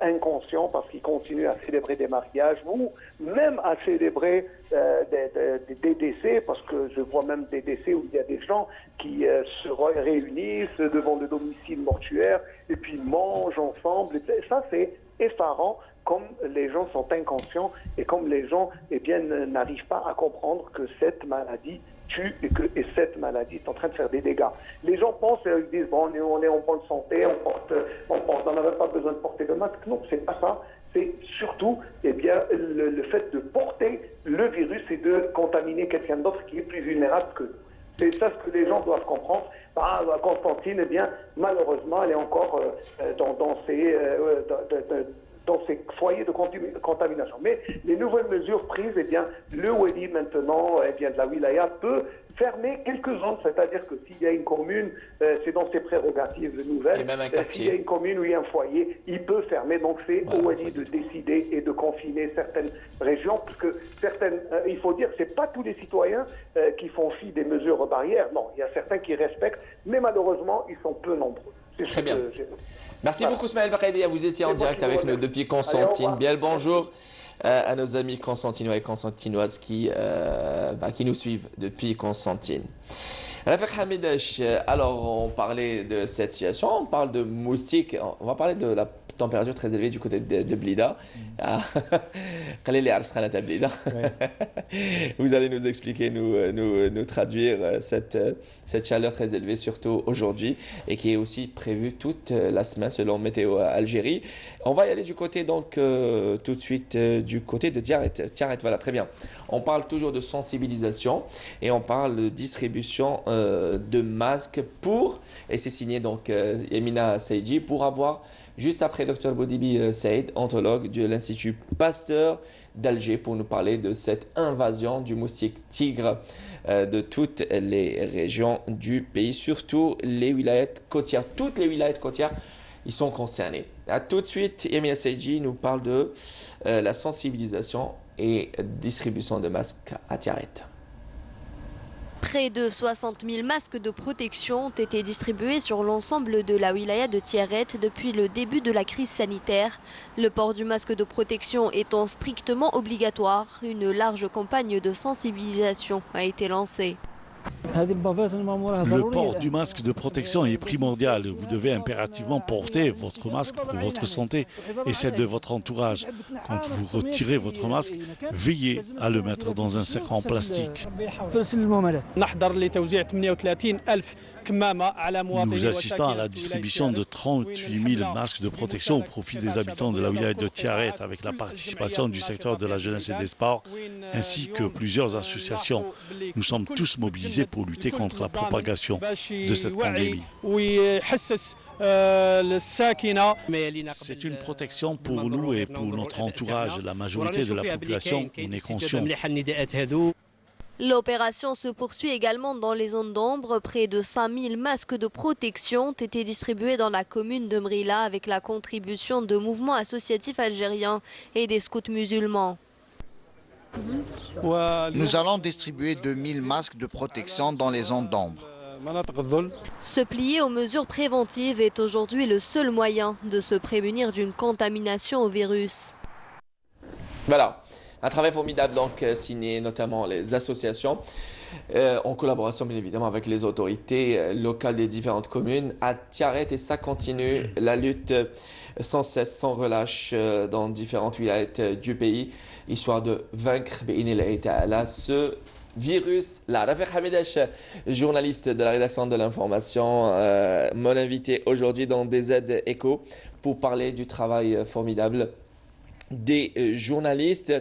G: inconscients parce qu'ils continuent à célébrer des mariages ou même à célébrer des décès, parce que je vois même des décès où il y a des gens qui se réunissent devant le domicile mortuaire et puis mangent ensemble. Ça, c'est effarant. Comme les gens sont inconscients et comme les gens n'arrivent pas à comprendre que cette maladie tue et cette maladie est en train de faire des dégâts. Les gens pensent, ils disent, bon, on est en bonne santé, on n'en a pas besoin de porter le masque. Non, c'est pas ça. C'est surtout le fait de porter le virus et de contaminer quelqu'un d'autre qui est plus vulnérable que nous. C'est ça ce que les gens doivent comprendre. Constantine, malheureusement, elle est encore dans ces foyers de contamination. Mais les nouvelles mesures prises, le wali maintenant, de la wilaya peut fermer quelques zones, c'est-à-dire que s'il y a une commune, c'est dans ses prérogatives nouvelles.
A: Et même un
G: S'il y a une commune où il y a un foyer, il peut fermer. Donc c'est au wali de décider et de confiner certaines régions, parce que certaines, il faut dire, c'est pas tous les citoyens qui font fi des mesures barrières. Non, il y a certains qui respectent, mais malheureusement, ils sont peu nombreux.
A: Très bien. Merci beaucoup, Smaël Bakadia. Vous étiez en direct avec nous depuis Constantine. Bien le bonjour à nos amis constantinois et constantinoises qui nous suivent depuis Constantine. Rafik Hamidash, alors on parlait de cette situation, on parle de moustiques, on va parler de la température très élevée du côté de Blida. Vous allez nous expliquer, nous traduire cette chaleur très élevée, surtout aujourd'hui, et qui est aussi prévue toute la semaine selon Météo Algérie. On va y aller du côté, donc, tout de suite, du côté de Tiaret. Tiaret, voilà, très bien. On parle toujours de sensibilisation et on parle de distribution de masques et c'est signé donc Emina Saïdji, pour avoir juste après Dr Boudibi Saïd, oncologue de l'Institut Pasteur d'Alger, pour nous parler de cette invasion du moustique tigre de toutes les régions du pays, surtout les wilayas côtières. Toutes les wilayas côtières, ils sont concernés. À tout de suite, Emina Saïdji nous parle de la sensibilisation et distribution de masques à Tiaret.
H: Près de 60 000 masques de protection ont été distribués sur l'ensemble de la wilaya de Tiaret depuis le début de la crise sanitaire. Le port du masque de protection étant strictement obligatoire, une large campagne de sensibilisation a été lancée.
I: Le port du masque de protection est primordial. Vous devez impérativement porter votre masque pour votre santé et celle de votre entourage. Quand vous retirez votre masque, veillez à le mettre dans un sac en plastique. Nous assistons à la distribution de 38 000 masques de protection au profit des habitants de la wilaya de Tiaret, avec la participation du secteur de la jeunesse et des sports, ainsi que plusieurs associations. Nous sommes tous mobilisés pour lutter contre la propagation de cette pandémie. C'est une protection pour nous et pour notre entourage. La majorité de la population en est consciente.
H: L'opération se poursuit également dans les zones d'ombre. Près de 5000 masques de protection ont été distribués dans la commune de Mrila avec la contribution de mouvements associatifs algériens et des scouts musulmans.
J: Nous allons distribuer 2000 masques de protection dans les zones d'ombre.
H: Se plier aux mesures préventives est aujourd'hui le seul moyen de se prémunir d'une contamination au virus.
A: Voilà, un travail formidable donc signé notamment les associations en collaboration bien évidemment avec les autorités locales des différentes communes à Tiaret, et ça continue la lutte sans cesse, sans relâche dans différentes wilayas du pays, histoire de vaincre ce virus-là. Rafik Hamidash, journaliste de la rédaction de l'information, mon invité aujourd'hui dans DZ Echo pour parler du travail formidable des journalistes.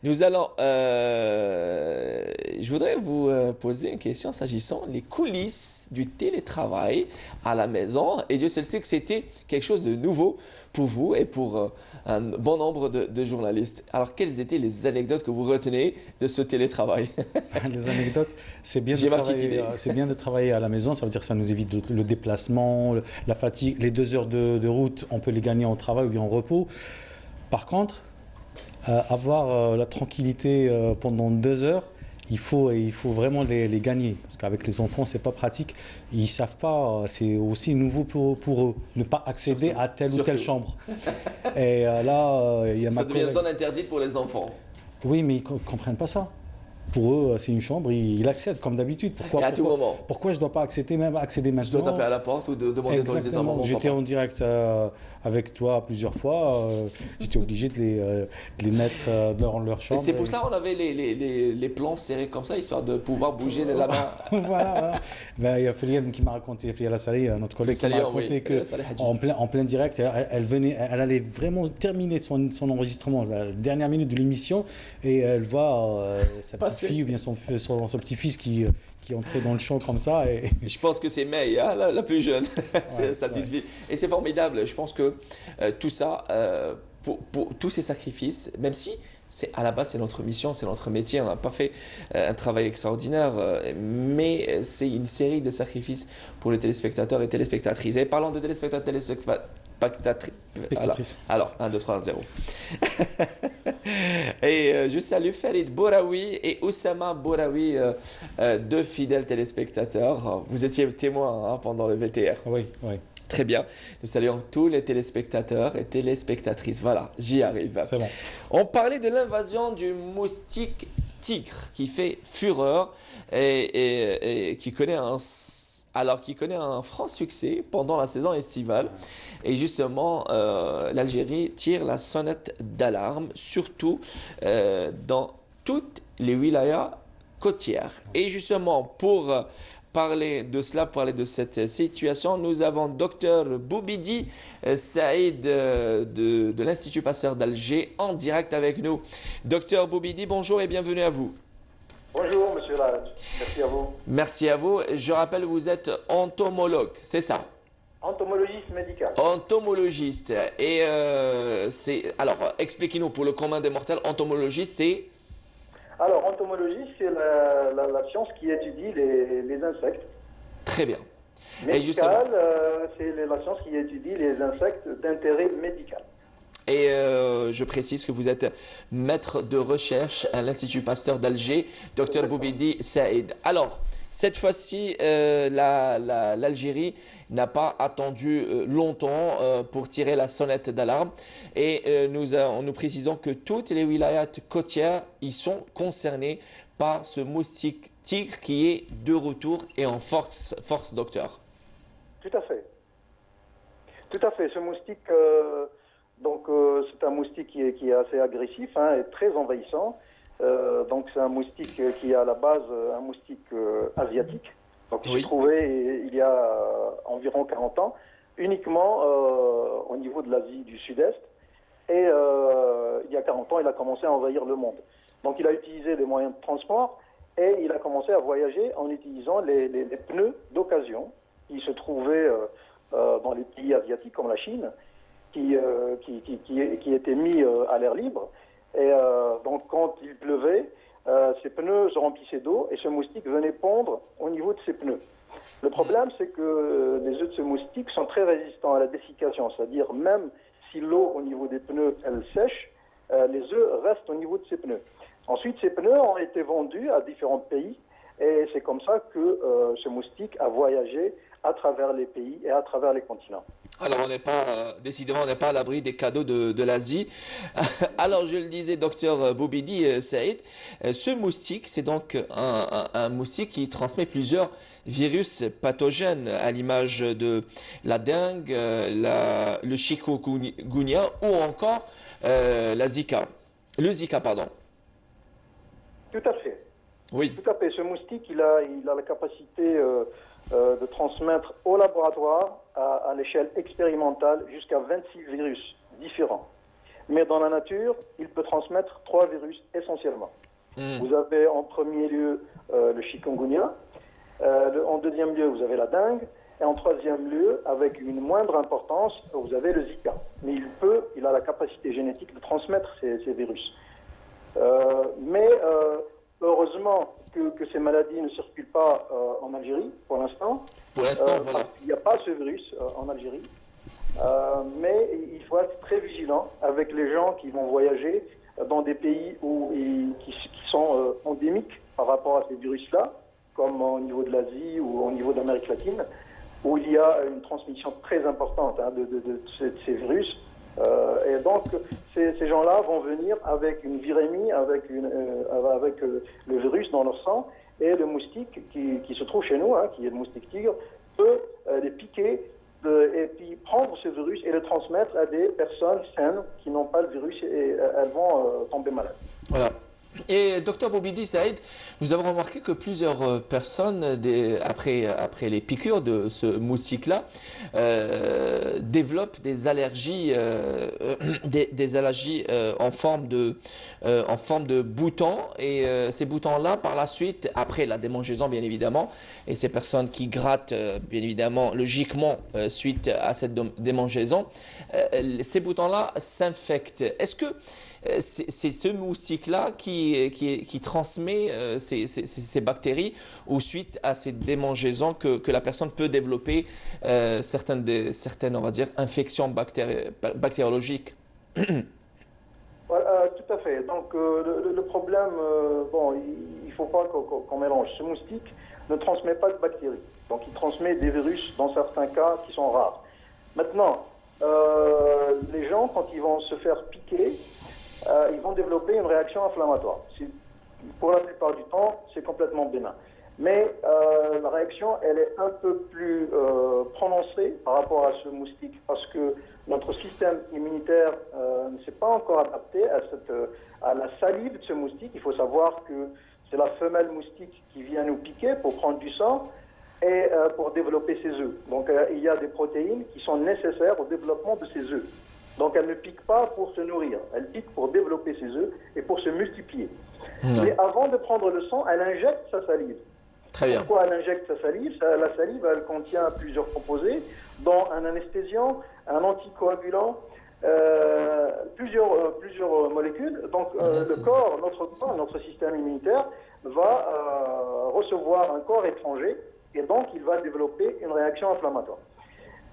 A: Nous allons, je voudrais vous poser une question s'agissant des coulisses du télétravail à la maison. Et Dieu seul sait que c'était quelque chose de nouveau pour vous et pour un bon nombre de journalistes. Alors, quelles étaient les anecdotes que vous retenez de ce télétravail?
E: Les anecdotes, c'est bien de travailler à la maison. Ça veut dire que ça nous évite le déplacement, la fatigue. Les 2 heures de route, on peut les gagner en travail ou bien en repos. Par contre, avoir la tranquillité pendant 2 heures, il faut vraiment les gagner. Parce qu'avec les enfants, c'est pas pratique. Ils ne savent pas, c'est aussi nouveau pour eux, ne pas accéder à telle ou telle chambre. Et là, il y a
A: ça devient une zone interdite pour les enfants.
E: Oui, mais ils ne comprennent pas ça. pour eux, c'est une chambre, ils accèdent comme d'habitude. Pourquoi je ne dois pas accéder maintenant?
A: Je dois taper à la porte ou demander d'autoriser un moment.
E: J'étais en direct avec toi plusieurs fois. J'étais obligé de les mettre dans leur chambre.
A: Et c'est pour cela qu'on avait les plans serrés comme ça, histoire de pouvoir bouger de là-bas.
E: Voilà. Il y a Filial qui m'a raconté, Filial Assali, notre collègue, qui m'a raconté qu'en plein direct, elle allait vraiment terminer son enregistrement, la dernière minute de l'émission, et elle voit sa petite fille ou bien son petit-fils qui entrait dans le champ comme ça. Et...
A: Je pense que c'est May, hein, la plus jeune, sa petite fille. Et c'est formidable. Je pense que tout ça, pour tous ces sacrifices, même si à la base c'est notre mission, c'est notre métier, on n'a pas fait un travail extraordinaire, mais c'est une série de sacrifices pour les téléspectateurs et téléspectatrices. Et parlant de téléspectateurs et téléspectatrices, alors 1, 2, 3, 1, 0. Et je salue Farid Bouraoui et Oussama Bouraoui, deux fidèles téléspectateurs. Vous étiez témoins pendant le VTR.
E: Oui.
A: Très bien. Nous saluons tous les téléspectateurs et téléspectatrices. Voilà, j'y arrive.
E: C'est bon.
A: On parlait de l'invasion du moustique tigre qui fait fureur et qui connaît un franc succès pendant la saison estivale. Et justement, l'Algérie tire la sonnette d'alarme, surtout dans toutes les wilayas côtières. Et justement, pour parler de cela, parler de cette situation, nous avons Dr Boubidi Saïd de l'Institut Pasteur d'Alger en direct avec nous. Dr Boubidi, bonjour et bienvenue à vous.
K: Bonjour Monsieur Large, merci à vous.
A: Merci à vous. Je rappelle, vous êtes entomologue, c'est ça?
K: Entomologiste médical.
A: Entomologiste. Et alors, expliquez-nous pour le commun des mortels, entomologiste, c'est?
K: Alors, entomologie, c'est la science qui étudie les insectes.
A: Très bien.
K: Médical, c'est la science qui étudie les insectes d'intérêt médical.
A: Et je précise que vous êtes maître de recherche à l'Institut Pasteur d'Alger, Dr Boubidi Saïd. Alors, cette fois-ci, l'Algérie n'a pas attendu longtemps pour tirer la sonnette d'alarme. Et nous précisons que toutes les wilayas côtières y sont concernées par ce moustique tigre qui est de retour et en force, docteur.
K: Tout à fait. Tout à fait. Ce moustique, c'est un moustique qui est assez agressif et très envahissant. Donc c'est un moustique qui est à la base un moustique asiatique. Donc il s'est trouvé il y a environ 40 ans, uniquement au niveau de l'Asie du Sud-Est. Et il y a 40 ans, il a commencé à envahir le monde. Donc il a utilisé des moyens de transport et il a commencé à voyager en utilisant les pneus d'occasion qui se trouvaient dans les pays asiatiques comme la Chine, qui étaient mis à l'air libre. Et donc quand il pleuvait, ces pneus se remplissaient d'eau et ce moustique venait pondre au niveau de ces pneus. Le problème, c'est que les œufs de ce moustique sont très résistants à la dessiccation, c'est-à-dire même si l'eau au niveau des pneus, elle sèche, les œufs restent au niveau de ces pneus. Ensuite, ces pneus ont été vendus à différents pays et c'est comme ça que ce moustique a voyagé à travers les pays et à travers les continents.
A: Alors, décidément, on n'est pas à l'abri des cadeaux de l'Asie. Alors, je le disais, docteur Boubidi Saïd, ce moustique, c'est donc un moustique qui transmet plusieurs virus pathogènes, à l'image de la dengue, le chikungunya ou encore le Zika, pardon.
K: Tout à fait.
A: Oui.
K: Tout à fait. Ce moustique, il a la capacité de transmettre au laboratoire à l'échelle expérimentale jusqu'à 26 virus différents. Mais dans la nature, il peut transmettre 3 virus essentiellement. Vous avez en premier lieu le chikungunya, en deuxième lieu vous avez la dengue, et en troisième lieu, avec une moindre importance, vous avez le Zika. Mais il a la capacité génétique de transmettre ces virus. Mais heureusement que ces maladies ne circulent pas en Algérie pour l'instant.
A: Pour l'instant, voilà.
K: Il n'y a pas ce virus en Algérie. Mais il faut être très vigilant avec les gens qui vont voyager dans des pays qui sont endémiques par rapport à ces virus-là, comme au niveau de l'Asie ou au niveau d'Amérique latine, où il y a une transmission très importante de ces virus. Et donc, ces gens-là vont venir avec une virémie, avec le virus dans leur sang, et le moustique qui se trouve chez nous, qui est le moustique tigre, peut les piquer et puis prendre ce virus et le transmettre à des personnes saines qui n'ont pas le virus et elles vont tomber malades.
A: Voilà. Et Dr Bobidi Saïd, nous avons remarqué que plusieurs personnes, après les piqûres de ce moustique-là, développent des allergies, en forme de boutons. Et ces boutons-là, par la suite, après la démangeaison, bien évidemment, et ces personnes qui grattent, bien évidemment, logiquement, suite à cette démangeaison, ces boutons-là s'infectent. Est-ce que c'est ce moustique-là qui transmet ces bactéries ou suite à ces démangeaisons que la personne peut développer certaines, on va dire, infections bactériologiques?
K: Voilà, tout à fait. Donc le problème, il ne faut pas qu'on mélange. Ce moustique ne transmet pas de bactéries. Donc il transmet des virus dans certains cas qui sont rares. Maintenant, les gens, quand ils vont se faire piquer, ils vont développer une réaction inflammatoire. Pour la plupart du temps, c'est complètement bénin. Mais la réaction, elle est un peu plus prononcée par rapport à ce moustique parce que notre système immunitaire ne s'est pas encore adapté à la salive de ce moustique. Il faut savoir que c'est la femelle moustique qui vient nous piquer pour prendre du sang et pour développer ses œufs. Donc il y a des protéines qui sont nécessaires au développement de ces œufs. Donc elle ne pique pas pour se nourrir, elle pique pour développer ses œufs et pour se multiplier. Mais avant de prendre le sang, elle injecte sa salive.
A: Très bien.
K: Pourquoi elle injecte sa salive? La salive, elle contient plusieurs composés, dont un anesthésiant, un anticoagulant, plusieurs molécules. Donc notre système immunitaire va recevoir un corps étranger et donc il va développer une réaction inflammatoire.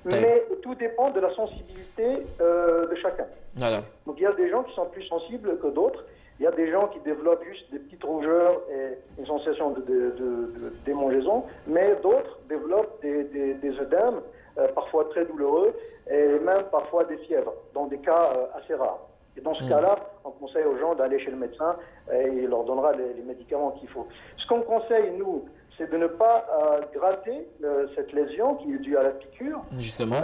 K: Mais tout dépend de la sensibilité de chacun. Voilà. Donc il y a des gens qui sont plus sensibles que d'autres. Il y a des gens qui développent juste des petites rougeurs et une sensation de démangeaison, mais d'autres développent des œdèmes, parfois très douloureux, et même parfois des fièvres, dans des cas assez rares. Et dans ce cas-là, on conseille aux gens d'aller chez le médecin et il leur donnera les médicaments qu'il faut. Ce qu'on conseille, nous, c'est de ne pas gratter cette lésion qui est due à la piqûre. Justement.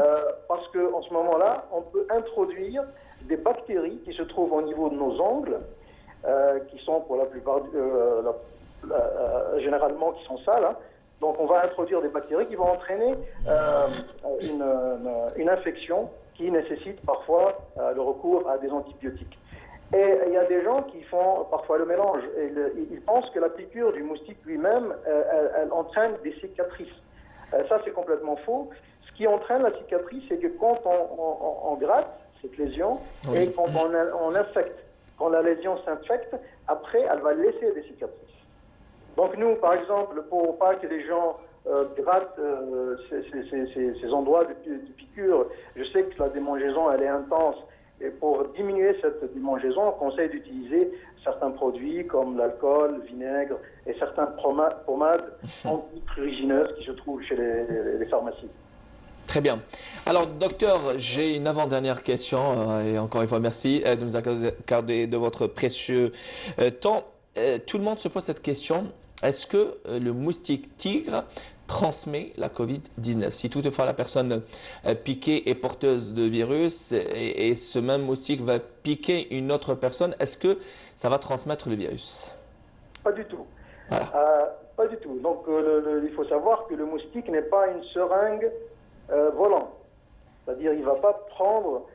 K: Parce qu'en ce moment-là, on peut introduire des bactéries qui se trouvent au niveau de nos ongles, qui sont pour la plupart, généralement, qui sont sales. Donc on va introduire des bactéries qui vont entraîner une infection qui nécessite parfois le recours à des antibiotiques. Et il y a des gens qui font parfois le mélange. Ils pensent que la piqûre du moustique lui-même, elle entraîne des cicatrices. Ça, c'est complètement faux. Ce qui entraîne la cicatrice, c'est que quand on gratte cette lésion et quand on infecte, quand la lésion s'infecte, après, elle va laisser des cicatrices. Donc nous, par exemple, pour pas que les gens grattent ces endroits de piqûre, je sais que la démangeaison, elle est intense. Et pour diminuer cette démangeaison, on conseille d'utiliser certains produits comme l'alcool, le vinaigre et certaines pommades anti-prurigineuses qui se trouvent chez les pharmacies.
A: Très bien. Alors, docteur, j'ai une avant-dernière question et encore une fois, merci de nous accorder de votre précieux temps. Tout le monde se pose cette question. Est-ce que le moustique tigre transmet la Covid-19? Si toutefois la personne piquée est porteuse de virus et ce même moustique va piquer une autre personne, est-ce que ça va transmettre le virus?
K: Pas du tout. Voilà. Pas du tout. Donc il faut savoir que le moustique n'est pas une seringue volante. C'est-à-dire il ne va pas prendre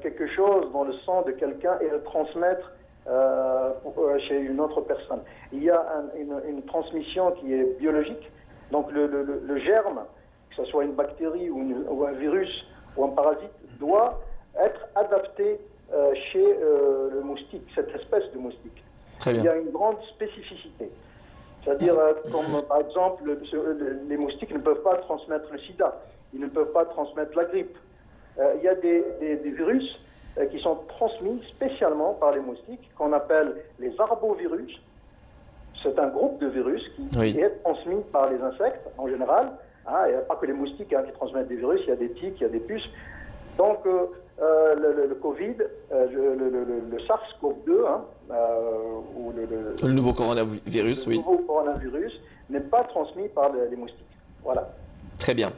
K: quelque chose dans le sang de quelqu'un et le transmettre chez une autre personne. Il y a une transmission qui est biologique. Donc le germe, que ce soit une bactérie ou un virus ou un parasite, doit être adapté chez le moustique, cette espèce de moustique. Très bien. Il y a une grande spécificité. C'est-à-dire, comme par exemple, les moustiques ne peuvent pas transmettre le sida, ils ne peuvent pas transmettre la grippe. Il y a des virus qui sont transmis spécialement par les moustiques, qu'on appelle les arbovirus. C'est un groupe de virus qui est transmis par les insectes en général. Il n'y a pas que les moustiques qui transmettent des virus, il y a des tiques, il y a des puces. Donc, le Covid, le SARS-CoV-2, ou
A: le nouveau coronavirus,
K: le nouveau coronavirus n'est pas transmis par les moustiques. Voilà.
A: Très bien.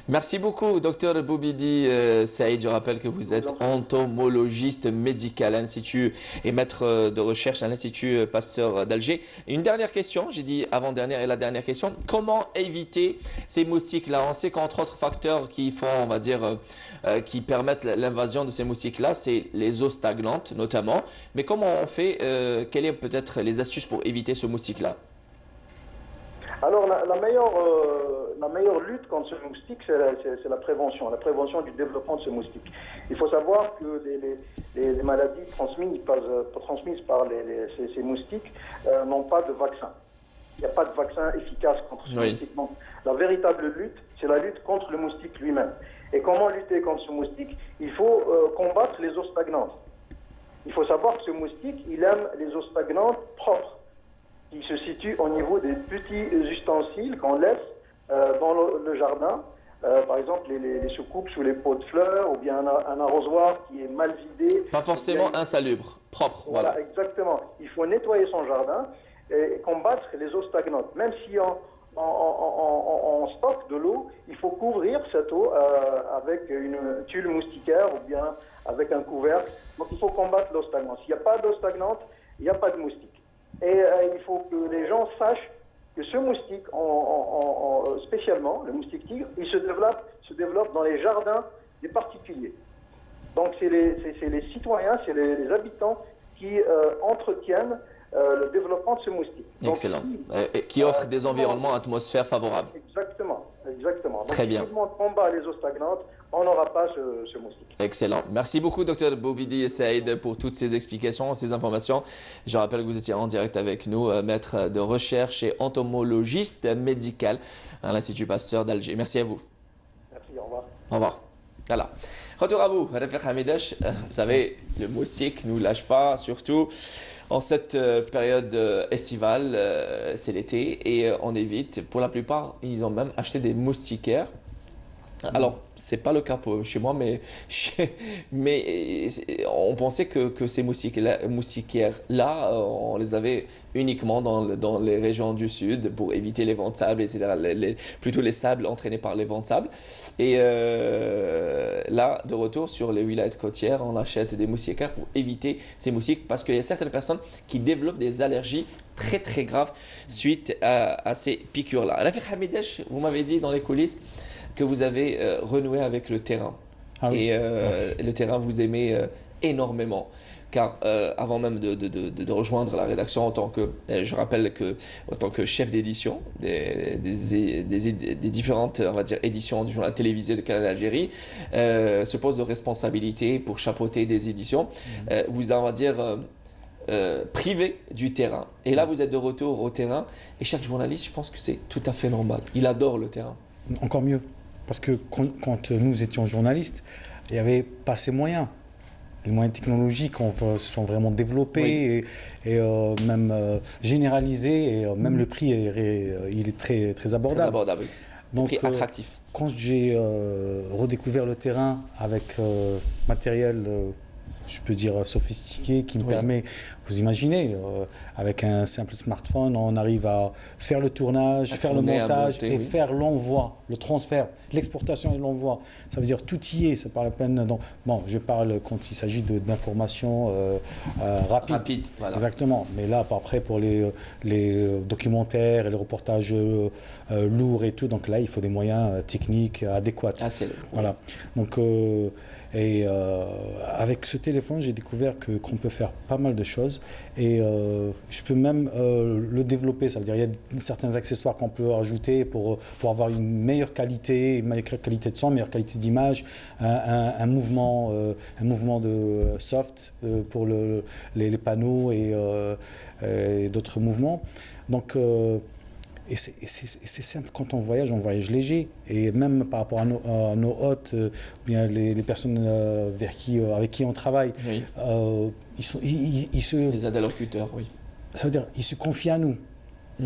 A: Merci beaucoup, docteur Boubidi Saïd. Je rappelle que vous êtes entomologiste médical à l'Institut et maître de recherche à l'Institut Pasteur d'Alger. Une dernière question, j'ai dit avant-dernière et la dernière question. Comment éviter ces moustiques-là? On sait qu'entre autres facteurs qui font, on va dire, qui permettent l'invasion de ces moustiques-là, c'est les eaux stagnantes notamment. Mais comment on fait? Quelles sont peut-être les astuces pour éviter ce moustique-là?
K: Alors, la meilleure lutte contre ce moustique, c'est la prévention du développement de ce moustique. Il faut savoir que les maladies transmises par ces moustiques n'ont pas de vaccin. Il n'y a pas de vaccin efficace contre ce moustique. Donc, la véritable lutte, c'est la lutte contre le moustique lui-même. Et comment lutter contre ce moustique? Il faut combattre les eaux stagnantes. Il faut savoir que ce moustique, il aime les eaux stagnantes propres, qui se situe au niveau des petits ustensiles qu'on laisse dans le jardin. Par exemple, les soucoupes sous les pots de fleurs, ou bien un arrosoir qui est mal vidé.
A: Pas forcément insalubre, propre.
K: Voilà, exactement. Il faut nettoyer son jardin et combattre les eaux stagnantes. Même si on stocke de l'eau, il faut couvrir cette eau avec une tuile moustiquaire ou bien avec un couvercle. Donc il faut combattre l'eau stagnante. S'il n'y a pas d'eau stagnante, il n'y a pas de moustique. Et il faut que les gens sachent que ce moustique, spécialement le moustique tigre, il se développe dans les jardins des particuliers. Donc c'est les citoyens, c'est les habitants qui entretiennent le développement de ce moustique.
A: Excellent. Qui offre des environnements, atmosphères favorables.
K: Exactement. Donc,
A: très bien.
K: Si tout le monde combat les eaux stagnantes, on n'aura pas ce moustique.
A: Excellent. Merci beaucoup, docteur Boubidi Saïd, pour toutes ces explications, ces informations. Je rappelle que vous étiez en direct avec nous, maître de recherche et entomologiste médical à l'Institut Pasteur d'Alger. Merci à vous.
K: Merci, au revoir.
A: Au revoir. Voilà. Retour à vous, Rafik Hamidache. Vous savez, le moustique ne nous lâche pas, surtout en cette période estivale, c'est l'été, et on évite. Pour la plupart, ils ont même acheté des moustiquaires. Alors, c'est pas le cas chez moi, mais on pensait que ces moustiquaires-là, on les avait uniquement dans les régions du sud pour éviter les vents de sable, etc. Plutôt les sables entraînés par les vents de sable. Et là, de retour sur les wilayas côtières, on achète des moustiquaires pour éviter ces moustiques parce qu'il y a certaines personnes qui développent des allergies très très graves suite à ces piqûres-là. Rafik Hamidache, vous m'avez dit dans les coulisses que vous avez renoué avec le terrain. Ah oui. Et le terrain, vous aimez énormément. Car avant même de rejoindre la rédaction, je rappelle que en tant que chef d'édition des différentes, on va dire, éditions du journal télévisé de Canal Algérie, ce poste de responsabilité pour chapeauter des éditions, vous, on va dire, privé du terrain. Et là, vous êtes de retour au terrain. Et chaque journaliste, je pense que c'est tout à fait normal. Il adore le terrain.
E: Encore mieux. Parce que quand nous étions journalistes, il n'y avait pas ces moyens. Les moyens technologiques se sont vraiment développés et même généralisés. Et même le prix il est très, très abordable.
A: Très abordable. Donc, prix attractif.
E: Quand j'ai redécouvert le terrain avec matériel, je peux dire sophistiqué, qui me permet, vous imaginez, avec un simple smartphone, on arrive à faire le tournage, faire le montage et faire l'envoi, le transfert, l'exportation et l'envoi. Ça veut dire tout y est, c'est pas la peine. Donc, bon, je parle quand il s'agit d'informations rapides.
A: Voilà.
E: Exactement. Mais là, après, pour les documentaires et les reportages lourds et tout, donc là, il faut des moyens techniques adéquats. Voilà. Donc, avec ce téléphone, j'ai découvert qu'on peut faire pas mal de choses et je peux même le développer. Ça veut dire qu'il y a certains accessoires qu'on peut rajouter pour avoir une meilleure qualité de son, meilleure qualité d'image, un mouvement de soft pour les panneaux et d'autres mouvements. Donc, et c'est simple, quand on voyage léger. Et même par rapport à nos hôtes, bien les personnes avec qui on travaille,
A: les interlocuteurs, oui.
E: Ça veut dire qu'ils se confient à nous.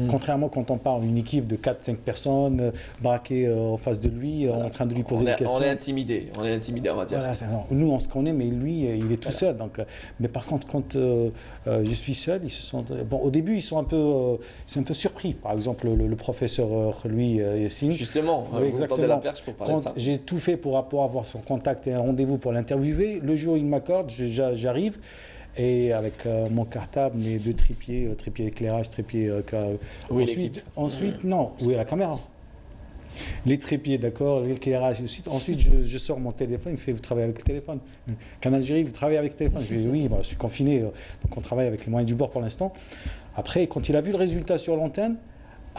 E: Contrairement quand on parle d'une équipe de 4-5 personnes braquées en face de lui, en train de lui poser des questions.
A: On est intimidé, on va dire.
E: Voilà, nous on se connaît, mais lui il est tout seul. Donc, mais par contre, quand je suis seul, ils se sentent. Bon, au début, ils sont un peu surpris. Par exemple, le professeur lui, Yassine.
A: Justement,
E: oui, exactement.
A: La perche pour parler de ça.
E: J'ai tout fait pour avoir son contact et un rendez-vous pour l'interviewer. Le jour où il m'accorde, j'arrive. Et avec mon cartable, mes 2 trépieds, trépied éclairage, trépied... ensuite, non, où est la caméra? Les trépieds, d'accord, l'éclairage, ensuite je sors mon téléphone, il me fait, vous travaillez avec le téléphone? Qu'en Algérie, vous travaillez avec le téléphone? Je lui dis, oui, je suis confiné, donc on travaille avec les moyens du bord pour l'instant. Après, quand il a vu le résultat sur l'antenne,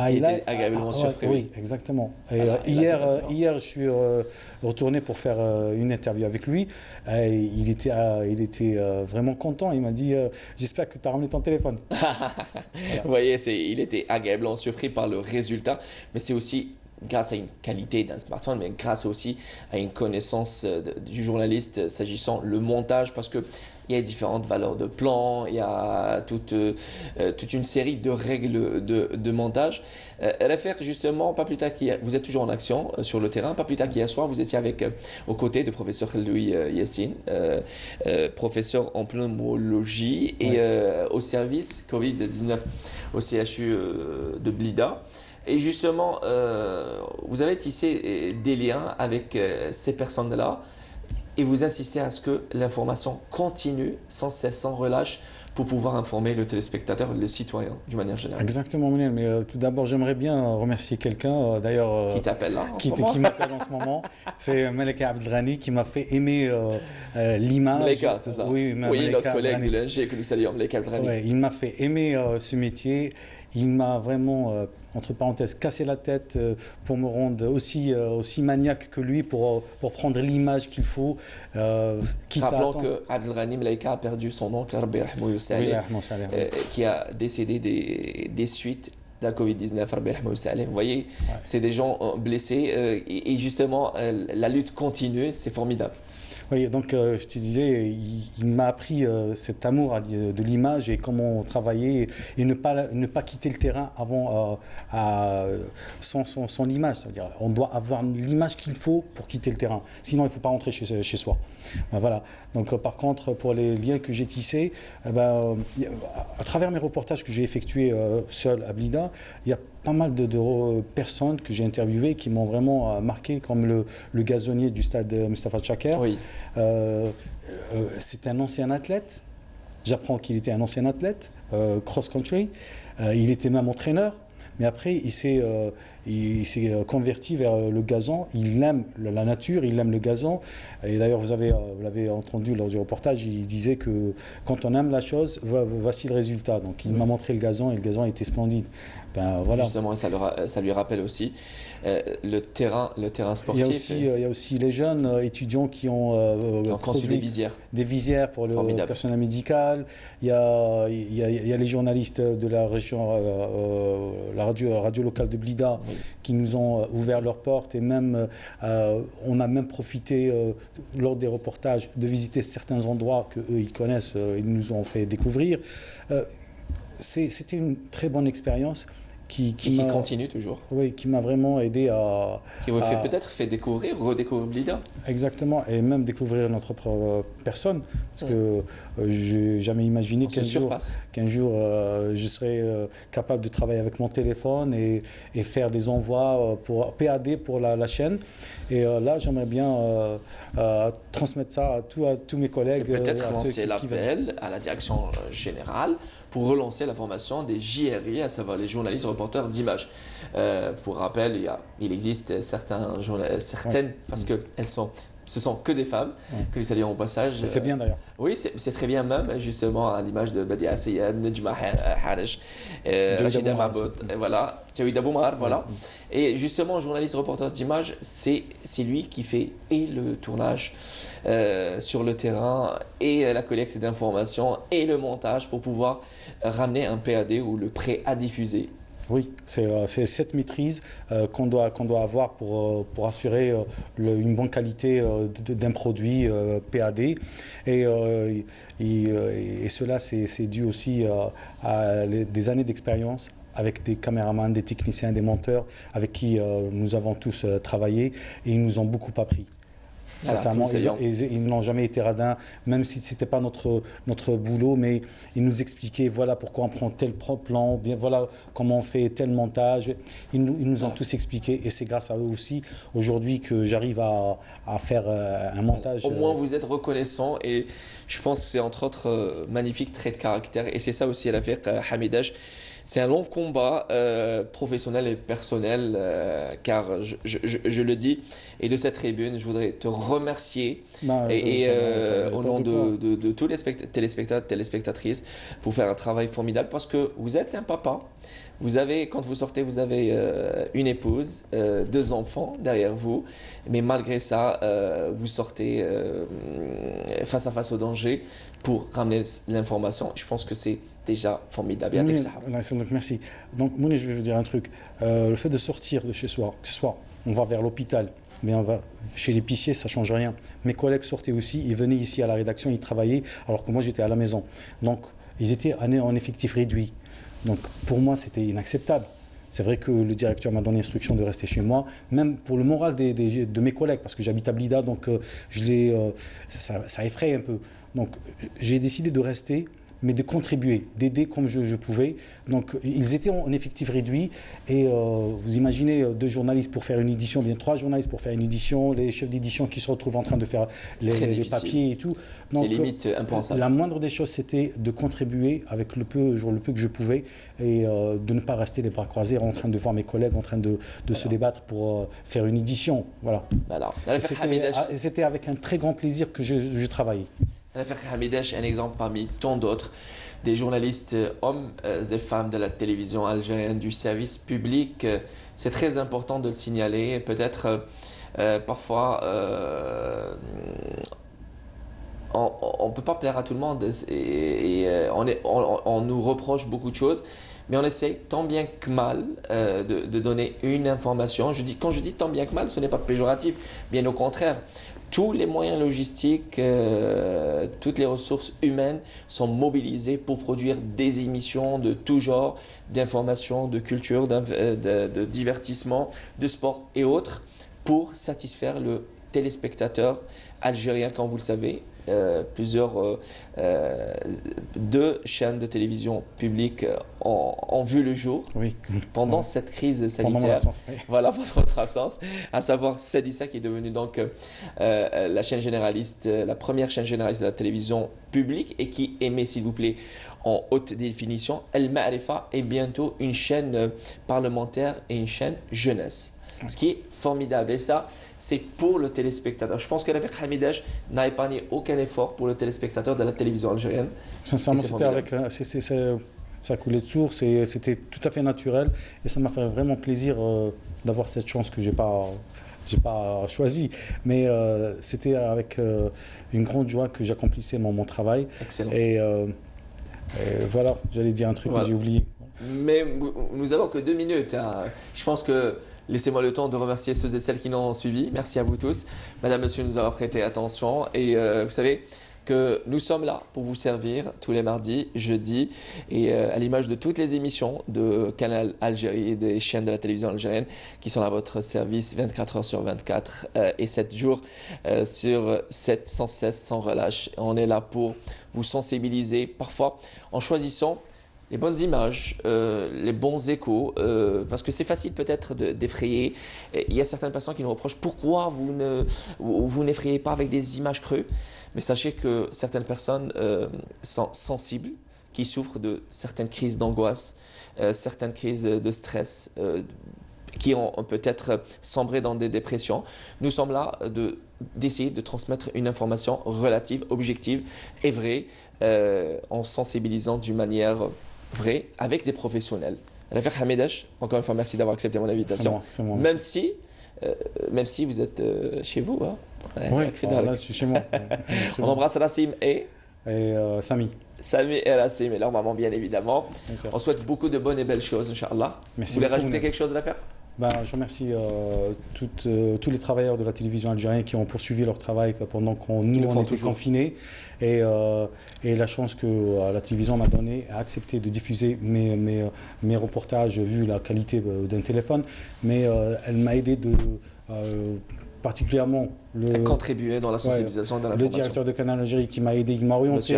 A: il était agréablement surpris.
E: Oui, exactement. Et hier, je suis retourné pour faire une interview avec lui. Il était vraiment content. Il m'a dit j'espère que tu as ramené ton téléphone.
A: Voilà. Vous voyez, il était agréablement surpris par le résultat. Mais c'est aussi grâce à une qualité d'un smartphone, mais grâce aussi à une connaissance du journaliste s'agissant le montage, parce que il y a différentes valeurs de plan, il y a toute une série de règles de montage. Réfère justement, pas plus tard qu'hier, vous êtes toujours en action sur le terrain, pas plus tard qu'hier soir, vous étiez aux côtés de professeur Louis Yassine, professeur en pneumologie et au service Covid-19 au CHU de Blida. Et justement, vous avez tissé des liens avec ces personnes-là et vous insistez à ce que l'information continue sans cesse, sans relâche, pour pouvoir informer le téléspectateur, le citoyen, d'une manière générale.
E: Exactement, Mounir. Mais tout d'abord, j'aimerais bien remercier quelqu'un, d'ailleurs...
A: qui t'appelle là,
E: qui m'appelle en ce moment. C'est Malika Abdelghani qui m'a fait aimer l'image.
A: Malika, c'est ça?
E: Oui,
A: notre collègue de l'ING que nous saluons, Malika Abdelghani.
E: Ouais, il m'a fait aimer ce métier. Il m'a vraiment, entre parenthèses, cassé la tête pour me rendre aussi maniaque que lui, pour prendre l'image qu'il faut.
A: Rappelons que Abdelghani Mlaïka a perdu son oncle, qui a décédé des suites de la Covid-19. Vous voyez, c'est des gens blessés et justement, la lutte continue, c'est formidable.
E: Oui, donc je te disais, il m'a appris cet amour de l'image et comment travailler et ne pas quitter le terrain avant sans l'image. C'est-à-dire, on doit avoir l'image qu'il faut pour quitter le terrain. Sinon, il ne faut pas rentrer chez soi. Ben, voilà. Donc, par contre, pour les liens que j'ai tissés, à travers mes reportages que j'ai effectués seul à Blida, il y a pas mal de personnes que j'ai interviewées qui m'ont vraiment marqué, comme le gazonnier du stade Mustafa Tchaker.
A: Oui.
E: C'est un ancien athlète. J'apprends qu'il était un ancien athlète, cross-country. Il était même entraîneur. Mais après, il s'est converti vers le gazon. Il aime la nature, il aime le gazon. Et d'ailleurs, vous l'avez entendu lors du reportage, il disait que quand on aime la chose, voici le résultat. Donc, il m'a montré le gazon et le gazon était splendide. Ben, voilà.
A: Justement, ça lui rappelle aussi le terrain sportif.
E: Il y a aussi les jeunes étudiants qui ont
A: conçu des visières.
E: Des visières pour le personnel médical. Il y a les journalistes de la région, la radio locale de Blida, qui nous ont ouvert leurs portes. Et même, on a même profité, lors des reportages, de visiter certains endroits qu'eux, ils connaissent. Ils nous ont fait découvrir. C'était une très bonne expérience qui
A: continue toujours.
E: Oui, qui m'a vraiment aidé à...
A: Qui vous peut-être fait redécouvrir Blida.
E: Exactement, et même découvrir notre propre personne. Parce que je n'ai jamais imaginé qu'un jour je serais capable de travailler avec mon téléphone et faire des envois pour PAD pour la chaîne. Et là, j'aimerais bien transmettre ça à tous mes collègues.
A: Peut-être lancer l'appel à la direction générale pour relancer la formation des JRI, à savoir les journalistes reporters d'images. Pour rappel, il existe certaines, parce que ce sont que des femmes, que nous saluons au passage.
E: C'est bien d'ailleurs.
A: Oui, c'est très bien même, justement, à l'image de Badia Seyad, Nejma Harish, Rachida Mabout, voilà, Jaouida Boumar, voilà. Et justement, journaliste reporter d'images, c'est lui qui fait et le tournage sur le terrain, et la collecte d'informations, et le montage pour pouvoir ramener un PAD ou le prêt à diffuser.
E: Oui, c'est cette maîtrise qu'on doit avoir pour assurer une bonne qualité d'un produit PAD. Et cela, c'est dû aussi à des années d'expérience avec des caméramans, des techniciens, des monteurs avec qui nous avons tous travaillé et ils nous ont beaucoup appris. Sincèrement, ils n'ont jamais été radins, même si ce n'était pas notre boulot, mais ils nous expliquaient voilà pourquoi on prend tel plan, bien, voilà comment on fait tel montage. Ils nous ont tous expliqué et c'est grâce à eux aussi aujourd'hui que j'arrive à faire un montage.
A: Au moins vous êtes reconnaissant et je pense que c'est entre autres magnifique trait de caractère et c'est ça aussi l'affaire Hamidache. C'est un long combat professionnel et personnel, car je le dis, et de cette tribune, je voudrais te remercier au nom de tous les téléspectateurs, téléspectatrices, pour faire un travail formidable, parce que vous êtes un papa, quand vous sortez, vous avez une épouse, 2 enfants derrière vous, mais malgré ça, vous sortez face à face au danger pour ramener l'information. Je pense que c'est déjà formidable.
E: Merci. Donc, Mouni, je vais vous dire un truc. Le fait de sortir de chez soi, que ce soit on va vers l'hôpital, mais on va chez l'épicier, ça ne change rien. Mes collègues sortaient aussi, ils venaient ici à la rédaction, ils travaillaient, alors que moi j'étais à la maison. Donc, ils étaient en effectif réduit. Donc, pour moi, c'était inacceptable. C'est vrai que le directeur m'a donné l'instruction de rester chez moi, même pour le moral de mes collègues, parce que j'habite à Blida, donc ça effraie un peu. Donc, j'ai décidé de rester, mais de contribuer, d'aider comme je pouvais. Donc, ils étaient en effectif réduit. Et vous imaginez 2 journalistes pour faire une édition, bien 3 journalistes pour faire une édition, les chefs d'édition qui se retrouvent en train de faire les papiers et tout.
A: C'est limite impensable.
E: La moindre des choses, c'était de contribuer avec le peu que je pouvais et de ne pas rester les bras croisés en train de voir mes collègues en train de se débattre pour faire une édition. Voilà. C'était avec un très grand plaisir que je travaillais.
A: L'affaire Hamidache est un exemple parmi tant d'autres des journalistes hommes et femmes de la télévision algérienne, du service public. C'est très important de le signaler. Peut-être parfois on ne peut pas plaire à tout le monde et on nous reproche beaucoup de choses. Mais on essaie tant bien que mal de donner une information. Quand je dis tant bien que mal, ce n'est pas péjoratif, bien au contraire. Tous les moyens logistiques, toutes les ressources humaines sont mobilisées pour produire des émissions de tout genre, d'information, de culture, de divertissement, de sport et autres, pour satisfaire le téléspectateur algérien, comme vous le savez. Plusieurs 2 chaînes de télévision publiques ont vu le jour pendant cette crise sanitaire. Voilà, pour votre absence. À savoir Sadissa qui est devenue donc la chaîne généraliste, la première chaîne généraliste de la télévision publique et qui émet, s'il vous plaît, en haute définition, El Ma'arifa et bientôt une chaîne parlementaire et une chaîne jeunesse. Ce qui est formidable. Et ça, c'est pour le téléspectateur. Je pense que l'affaire Hamidache n'a épargné aucun effort pour le téléspectateur de la télévision algérienne.
E: Sincèrement, ça coulait de source et c'était tout à fait naturel. Et ça m'a fait vraiment plaisir d'avoir cette chance que j'ai pas choisie. Mais c'était avec une grande joie que j'accomplissais mon travail.
A: Excellent.
E: Et voilà, j'allais dire un truc que j'ai oublié.
A: Mais nous avons que 2 minutes. Hein. Je pense que laissez-moi le temps de remercier ceux et celles qui nous ont suivis. Merci à vous tous. Madame, monsieur, nous avons prêté attention. Et vous savez que nous sommes là pour vous servir tous les mardis, jeudis. Et à l'image de toutes les émissions de Canal Algérie et des chaînes de la télévision algérienne qui sont à votre service 24 heures sur 24 et 7 jours sur 7, sans cesse, sans relâche. On est là pour vous sensibiliser, parfois en choisissant les bonnes images, les bons échos, parce que c'est facile peut-être d'effrayer. Il y a certaines personnes qui nous reprochent pourquoi vous n'effrayez pas avec des images creuses. Mais sachez que certaines personnes sont sensibles, qui souffrent de certaines crises d'angoisse, certaines crises de stress, qui ont peut-être sombré dans des dépressions. Nous sommes là d'essayer de transmettre une information relative, objective et vraie, en sensibilisant d'une manière vraie avec des professionnels. L'affaire Hamidache, encore une fois, merci d'avoir accepté mon invitation.
E: C'est moi.
A: Même si vous êtes chez vous. Hein.
E: Oui, là, je suis chez moi.
A: On embrasse Rassim et
E: Samy.
A: Samy et Rassim et leur maman, bien évidemment. On souhaite beaucoup de bonnes et belles choses, Inch'Allah. Vous voulez rajouter quelque chose à l'affaire?
E: Je remercie tous les travailleurs de la télévision algérienne qui ont poursuivi leur travail pendant nous on était confinés. Et la chance que la télévision m'a donnée a accepté de diffuser mes reportages vu la qualité d'un téléphone. Mais elle m'a aidé particulièrement
A: contribuer dans la sensibilisation de l'information.
E: Le directeur de Canal Algérie qui m'a aidé, il m'a orienté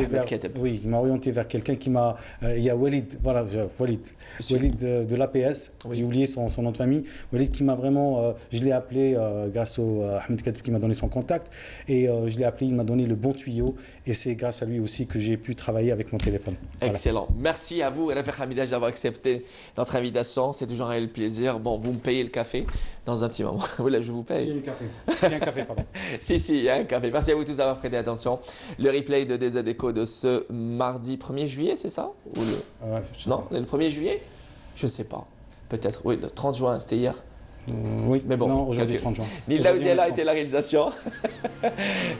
E: vers quelqu'un qui m'a... il y a Walid, voilà, Walid de l'APS, j'ai oublié son nom de famille. Walid qui m'a vraiment... je l'ai appelé grâce au Ahmed Kadib qui m'a donné son contact. Et je l'ai appelé, il m'a donné le bon tuyau. Et c'est grâce à lui aussi que j'ai pu travailler avec mon téléphone. Voilà.
A: Excellent. Merci à vous, Rafik Hamidaj, d'avoir accepté notre invitation. C'est toujours un réel plaisir. Bon, vous me payez le café dans un petit moment. Voilà, je vous paye.
E: C'est un café. C'est un café, pardon.
A: Si, il y a un café. Merci à vous tous d'avoir prêté attention. Le replay de DZ Echo de ce mardi 1er juillet, c'est ça? Ou non, le 1er juillet? Je ne sais pas. Peut-être. Oui, le 30 juin, c'était hier.
E: Oui,
A: mais bon.
E: Non, aujourd'hui 30 juin.
A: Nilda Ouziela était la réalisation.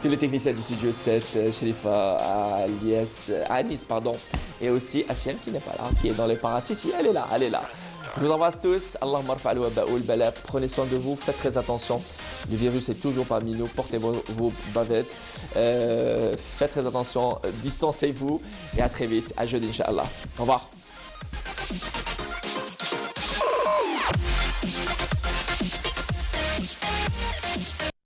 A: Tous les techniciens du studio 7, Sherifa, Anis, et aussi Assiem qui n'est pas là, qui est dans les paras. Si, elle est là, Je vous embrasse tous. Allahumma rfa' al-waba ou al-bala. Prenez soin de vous, faites très attention. Le virus est toujours parmi nous. Portez vos bavettes. Faites très attention. Distancez-vous. Et à très vite. À jeudi, Inch'Allah. Au revoir.